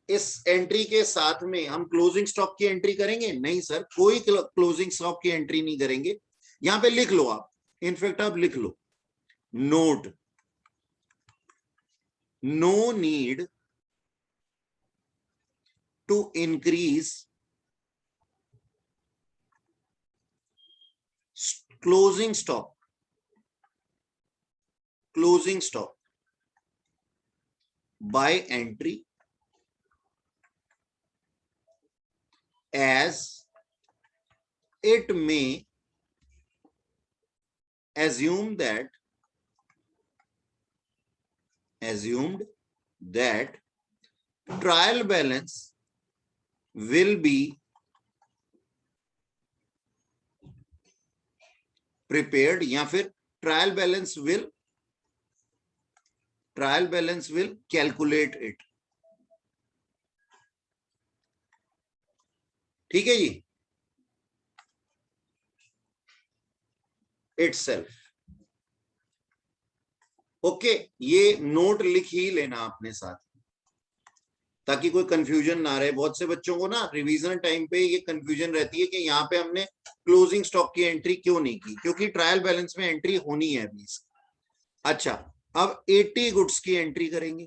इस एंट्री के साथ में हम क्लोजिंग स्टॉक की एंट्री करेंगे? नहीं सर, कोई क्लोजिंग स्टॉक की एंट्री नहीं करेंगे। यहां पे लिख लो आप, इनफैक्ट आप लिख लो note, no need to increase closing stock by entry as it may assumed that trial balance will be prepared या फिर trial balance will calculate it. ठीक है जी, itself। ओके, ये नोट लिख ही लेना अपने साथ ताकि कोई कंफ्यूजन ना रहे। बहुत से बच्चों को ना रिवीजन टाइम पे ये कंफ्यूजन रहती है कि यहाँ पे हमने क्लोजिंग स्टॉक की एंट्री क्यों नहीं की, क्योंकि ट्रायल बैलेंस में एंट्री होनी है अभी। अच्छा, अब 80 गुड्स की एंट्री करेंगे।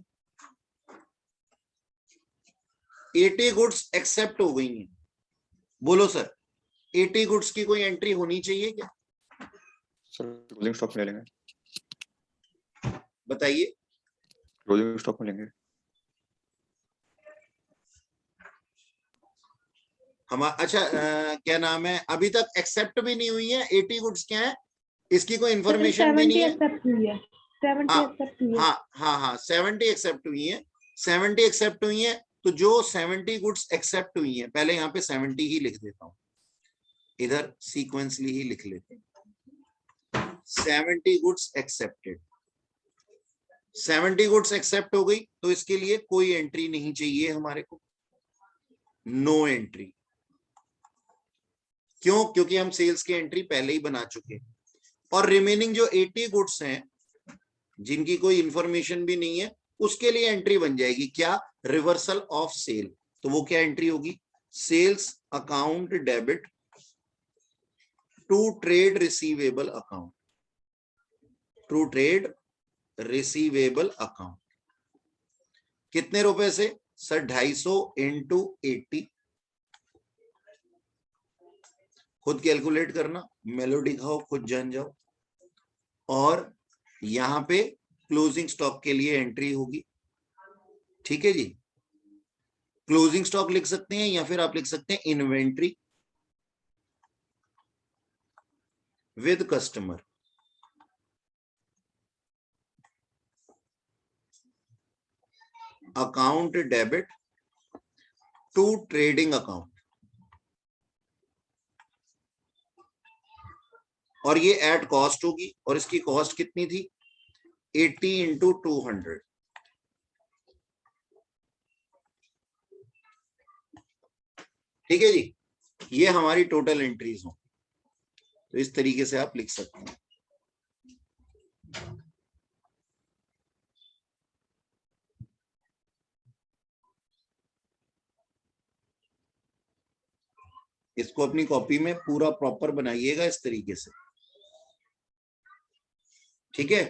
80 गुड्स एक्सेप्ट हो गई हैं। बोलो सर, 80 गुड्स की कोई एंट्री होनी चाहिए क्या? सर क्लोजिंग स्टॉक में ले लेंगे, बताइए। क्लोजिंग स्टॉक में लेंगे। हम अच्छा क्या नाम है, अभी तक एक्सेप्ट भी नहीं हुई है। 80 गुड्स क्या है, इसकी कोई इंफॉर्मेशन भी नहीं है। 70 एक्सेप्ट हुई है। 70 एक्सेप्ट हुई है। हाँ 70 एक्सेप्ट हुई है। 70 एक्सेप्ट हुई है, तो जो 70 गुड्स एक्सेप्ट हुई है, पहले यहाँ पे 70 ही लिख देता हूं, इधर सीक्वेंसली ही लिख लेते हैं। 70 गुड्स एक्सेप्टेड, 70 गुड्स एक्सेप्ट हो गई, तो इसके लिए कोई एंट्री नहीं चाहिए हमारे को, नो एंट्री। क्यों? क्योंकि हम सेल्स की एंट्री पहले ही बना चुके हैं। और रिमेनिंग जो 80 गुड्स हैं जिनकी कोई इंफॉर्मेशन भी नहीं है, उसके लिए एंट्री बन जाएगी क्या? Reversal of sale. तो वो क्या एंट्री होगी? Sales account debit to trade receivable account, to trade receivable account. कितने रुपए से सर? 250 इंटू 80। खुद कैलकुलेट करना, मेलोडी खाओ, खुद जान जाओ। और यहां पे क्लोजिंग स्टॉक के लिए एंट्री होगी। ठीक है जी, क्लोजिंग स्टॉक लिख सकते हैं या फिर आप लिख सकते हैं inventory with customer. Account debit to trading account, और ये एट कॉस्ट होगी। और इसकी कॉस्ट कितनी थी? 80 इंटू 200। ठीक है जी, ये हमारी टोटल एंट्रीज हो। तो इस तरीके से आप लिख सकते हैं। इसको अपनी कॉपी में पूरा प्रॉपर बनाइएगा इस तरीके से। ठीक है,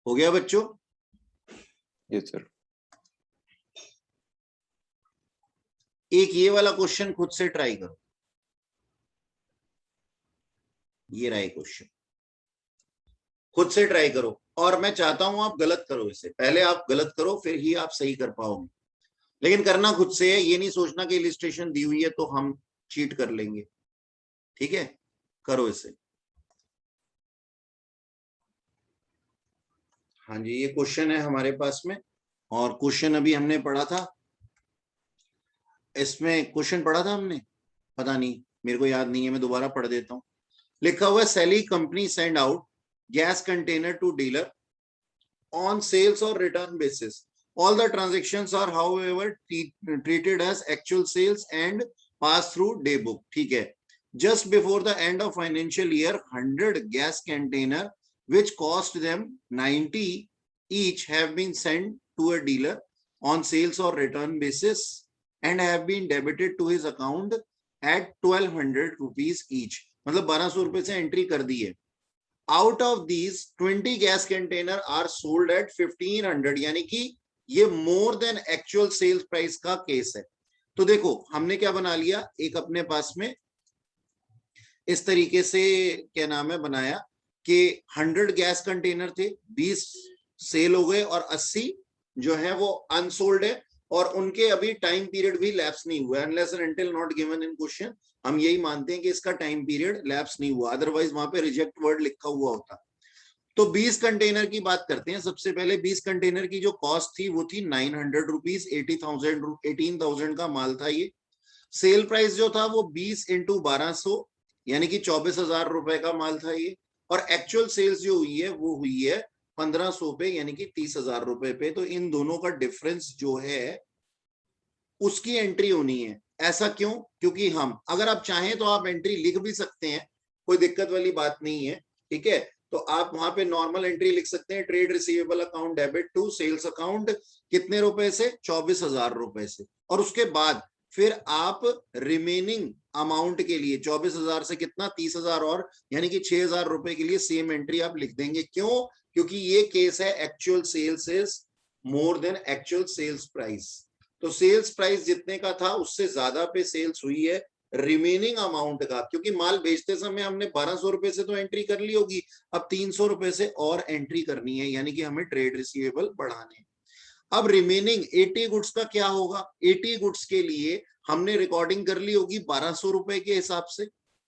हो गया बच्चों? Yes sir. एक ये वाला क्वेश्चन खुद से ट्राई करो। ये रहा क्वेश्चन, खुद से ट्राई करो। और मैं चाहता हूं आप गलत करो इसे, पहले आप गलत करो फिर ही आप सही कर पाओगे। लेकिन करना खुद से है, ये नहीं सोचना कि इलिस्ट्रेशन दी हुई है तो हम चीट कर लेंगे। ठीक है, करो इसे। हाँ जी, ये क्वेश्चन है हमारे पास में। और क्वेश्चन अभी हमने पढ़ा था, इसमें क्वेश्चन पढ़ा था हमने, पता नहीं, मेरे को याद नहीं है, मैं दोबारा पढ़ देता हूं। लिखा हुआ है, Sally company send out gas container to dealer on sales or return basis. All the transactions are however treated as actual sales and pass through day book. ठीक है. Just before the end of financial year, 100 gas container which cost them 90 each have been sent to a dealer on sales or return basis and have been debited to his account at 1200 rupees each. मतलब 1200 रुपए से entry कर दी है. Out of these 20 gas container are sold at 1500, यानी कि ये more than actual sales price का case है. तो देखो हमने क्या बना लिया, एक अपने पास में इस तरीके से क्या नाम है बनाया कि 100 गैस कंटेनर थे, 20 सेल हो गए और 80 जो है वो अनसोल्ड है और उनके अभी टाइम पीरियड भी लैप्स नहीं हुआ, unless and until not given in question. हम यही मानते हैं कि इसका टाइम पीरियड लैप्स नहीं हुआ, अदरवाइज वहां पे रिजेक्ट वर्ड लिखा हुआ होता. तो 20 कंटेनर की बात करते हैं. सबसे पहले 20 कंटेनर की जो कॉस्ट थी वो थी 900 रुपीज, 18,000 का माल था ये. सेल प्राइस जो था वो 20 इंटू 1200 यानी कि 24,000 रुपए का माल था ये. और एक्चुअल सेल्स जो हुई है वो हुई है 1500 पे यानी कि 30,000 रुपए पे. तो इन दोनों का डिफरेंस जो है उसकी एंट्री होनी है. ऐसा क्यों? क्योंकि हम अगर आप चाहें तो आप एंट्री लिख भी सकते हैं, कोई दिक्कत वाली बात नहीं है. ठीक है, तो आप वहां पे नॉर्मल एंट्री लिख सकते हैं, trade receivable account debit to sales account कितने रुपए से, 24,000 रुपए से. और उसके बाद फिर आप रिमेनिंग अमाउंट के लिए 24,000 से कितना 30,000 और यानी कि 6,000 रुपए के लिए सेम एंट्री आप लिख देंगे. क्यों? क्योंकि ये केस है actual sales is more than actual sales price. तो सेल्स प्राइस जितने का था उससे ज्यादा पे सेल्स हुई है रिमेनिंग अमाउंट का, क्योंकि माल बेचते समय हमने 1200 रुपए से तो एंट्री कर ली होगी, अब 300 रुपए से और एंट्री करनी है, यानी कि हमें ट्रेड रिसीवेबल बढ़ाने. अब रिमेनिंग 80 गुड्स का क्या होगा? 80 गुड्स के लिए हमने रिकॉर्डिंग कर ली होगी 1200 रुपए के हिसाब से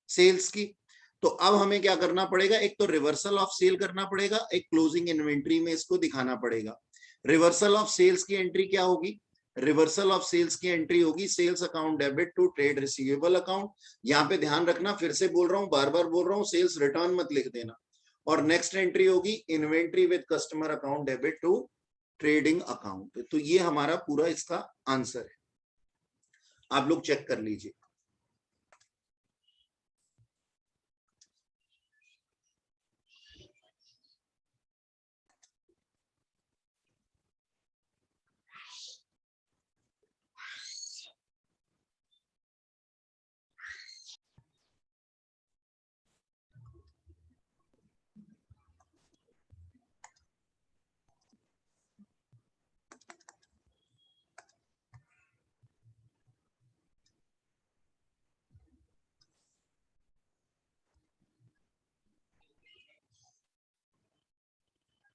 सेल्स की. तो अब हमें क्या करना पड़ेगा, एक तो रिवर्सल ऑफ सेल करना पड़ेगा, एक क्लोजिंग इन्वेंट्री में इसको दिखाना पड़ेगा. रिवर्सल ऑफ सेल्स की एंट्री क्या होगी? रिवर्सल ऑफ सेल्स की एंट्री होगी sales account debit to trade receivable account. यहाँ पे ध्यान रखना, फिर से बोल रहा हूँ, बार बार बोल रहा हूँ, सेल्स रिटर्न मत लिख देना. और नेक्स्ट एंट्री होगी inventory with customer account debit to trading account. तो ये हमारा पूरा इसका आंसर है, आप लोग चेक कर लीजिए.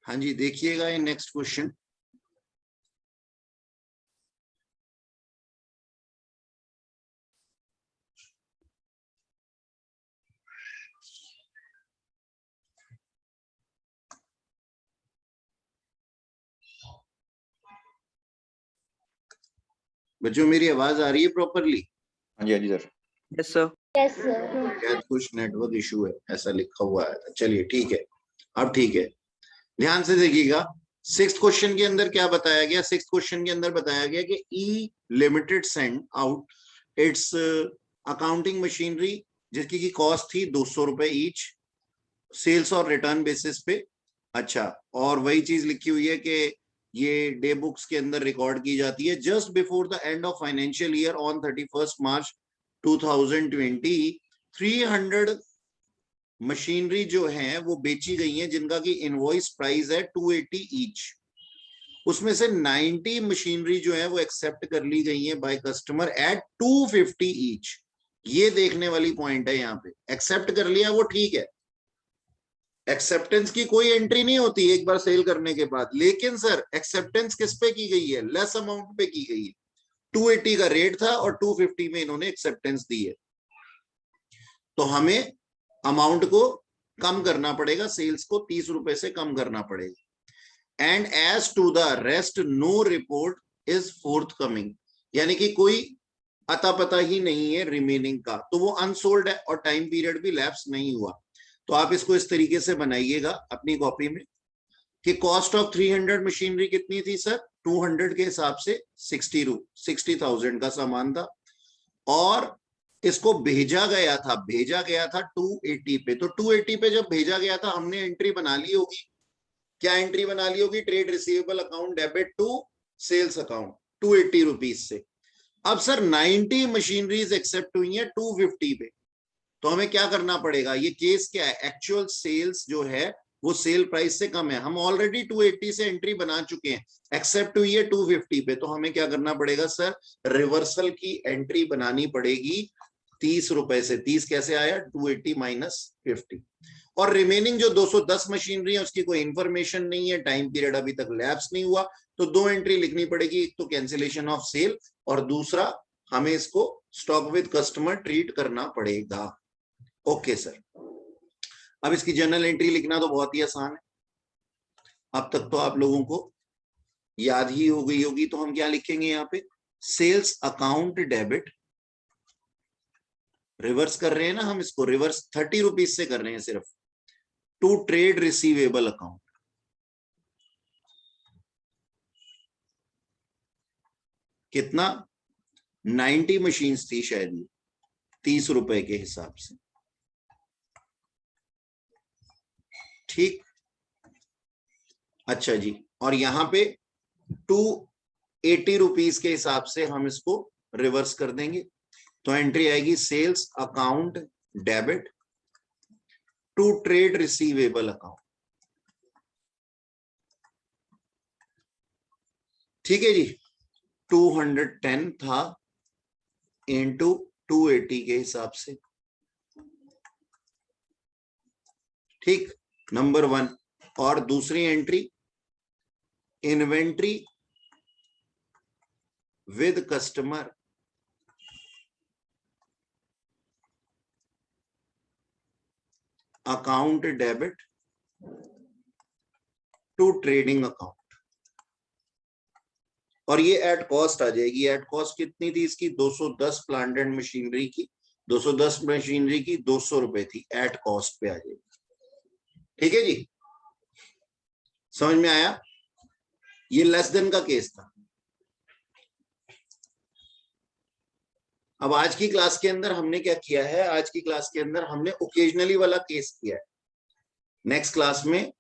हाँ जी, देखिएगा ये नेक्स्ट क्वेश्चन. बच्चों मेरी आवाज आ रही है प्रॉपरली? हाँ जी sir. Yes sir. Yes sir. शायद कुछ नेटवर्क इशू है, ऐसा लिखा हुआ है. चलिए ठीक है, अब ठीक है, ध्यान से देखिएगा. 6th क्वेश्चन के अंदर क्या बताया गया? 6th क्वेश्चन के अंदर बताया गया कि E limited send out its accounting machinery जिसकी की कॉस्ट थी 200 रुपए ईच, सेल्स और रिटर्न बेसिस पे. अच्छा, और वही चीज लिखी हुई है कि ये डे बुक्स के अंदर रिकॉर्ड की जाती है. Just before the end of financial year on 31 March 2020 300 machinery जो है वो बेची गई हैं जिनका की इनवॉइस प्राइस है 280 ईच. उसमें से 90 मशीनरी जो है वो एक्सेप्ट कर ली गई है बाय कस्टमर एट 250 ईच. ये देखने वाली पॉइंट है यहाँ पे. एक्सेप्ट कर लिया वो ठीक है, एक्सेप्टेंस की कोई एंट्री नहीं होती एक बार सेल करने के बाद, लेकिन सर एक्सेप्टेंस किस पे की गई है? लेस अमाउंट पे की गई है. 280 का रेट था और 250 में इन्होंने एक्सेप्टेंस दी है. तो हमें अमाउंट को कम करना पड़ेगा, सेल्स को 30 रुपए से कम करना पड़ेगा. And as to the rest no report is forthcoming, यानी कि कोई अता पता ही नहीं है रिमेनिंग का, तो वो अनसोल्ड है और टाइम पीरियड भी लैप्स नहीं हुआ. तो आप इसको इस तरीके से बनाइएगा अपनी कॉपी में कि कॉस्ट ऑफ 300 मशीनरी कितनी थी सर? 200 के हिसाब से 60,000 का सामान था, और इसको भेजा गया था 280 पे। तो 280 पे जब भेजा गया था हमने एंट्री बना ली होगी। क्या एंट्री बना ली होगी? Trade receivable account debit to sales account 280 rupees से। अब सर 90 मशीनरीज एक्सेप्ट हुई है 250 पे, तो हमें क्या करना पड़ेगा? ये केस क्या है? एक्चुअल सेल्स जो है वो सेल प्राइस से कम है। हम ऑलरेडी 280 से एंट्री बना चुके हैं, एक्सेप्ट हुई है 250 पे, तो हमें क्या करना पड़ेगा सर? रिवर्सल की एंट्री बनानी पड़ेगी 30 रुपए से। 30 कैसे आया? 280 माइनस 50। और रिमेनिंग जो 210 मशीनरी है उसकी कोई इंफॉर्मेशन नहीं है, टाइम पीरियड अभी तक लैप्स नहीं हुआ, तो 2 एंट्री लिखनी पड़ेगी। एक तो कैंसिलेशन ऑफ सेल, और दूसरा हमें इसको स्टॉक विद कस्टमर ट्रीट करना पड़ेगा। ओके सर, अब इसकी जर्नल एंट्री लिखना तो बहुत ही आसान है, अब तक तो आप लोगों को याद ही हो गई होगी। तो हम क्या लिखेंगे यहाँ पे? सेल्स अकाउंट डेबिट, रिवर्स कर रहे हैं ना हम इसको, रिवर्स 30 रुपीज से कर रहे हैं सिर्फ, टू ट्रेड रिसीवेबल अकाउंट। कितना? 90 मशीन्स थी शायद, ये 30 रुपए के हिसाब से। ठीक, अच्छा जी, और यहां पे 280 रुपीज के हिसाब से हम इसको रिवर्स कर देंगे, तो एंट्री आएगी sales account debit to trade receivable account. ठीक है जी, 210 था इंटू 280 के हिसाब से। ठीक, नंबर 1। और दूसरी entry inventory with customer account debit to trading account, और ये एट कॉस्ट आ जाएगी। एट कॉस्ट कितनी थी इसकी? 210 प्लांट एंड मशीनरी की, 210 मशीनरी की 200 रुपए थी, एट कॉस्ट पे आ जाएगी। ठीक है जी, समझ में आया? ये लेस देन का केस था। अब आज की क्लास के अंदर हमने क्या किया है? आज की क्लास के अंदर हमने ओकेजनली वाला केस किया है। नेक्स्ट क्लास में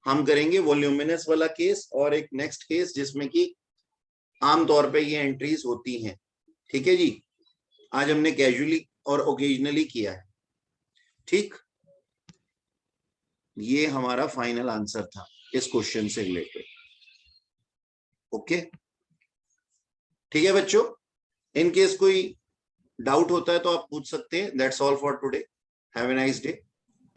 हम करेंगे वॉल्यूमिनस वाला केस, और एक नेक्स्ट केस जिसमें कि आमतौर पे ये एंट्रीज होती हैं। ठीक है जी, आज हमने कैजुअली और ओकेजनली किया है। ठीक, ये हमारा फाइनल आंसर था इस क्वेश्चन से रिलेटेड। ओके, ठीक है बच्चों, इन केस कोई डाउट होता है तो आप पूछ सकते हैं। That's all for today, have a nice day,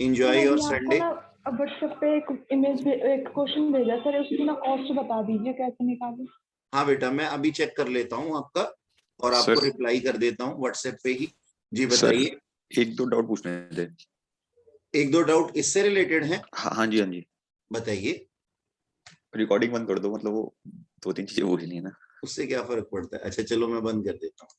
enjoy your Sunday. WhatsApp पे एक इमेज, एक क्वेश्चन भेजा सर, उसकी ना कॉस्ट बता दीजिए कैसे निकालें। हाँ बेटा, मैं अभी चेक कर लेता हूँ आपका और आपको रिप्लाई कर देता हूँ व्हाट्सएप पे ही। जी बताइए। 1-2 डाउट पूछने थे। 1-2 डाउट इससे रिलेटेड हैं? हाँ जी, हाँ जी, बताइए। रिकॉर्डिंग बंद कर दो, मतलब वो 2-3 चीजें पूछनी है ना। उससे क्या फर्क पड़ता है? अच्छा चलो मैं बंद कर देता हूँ।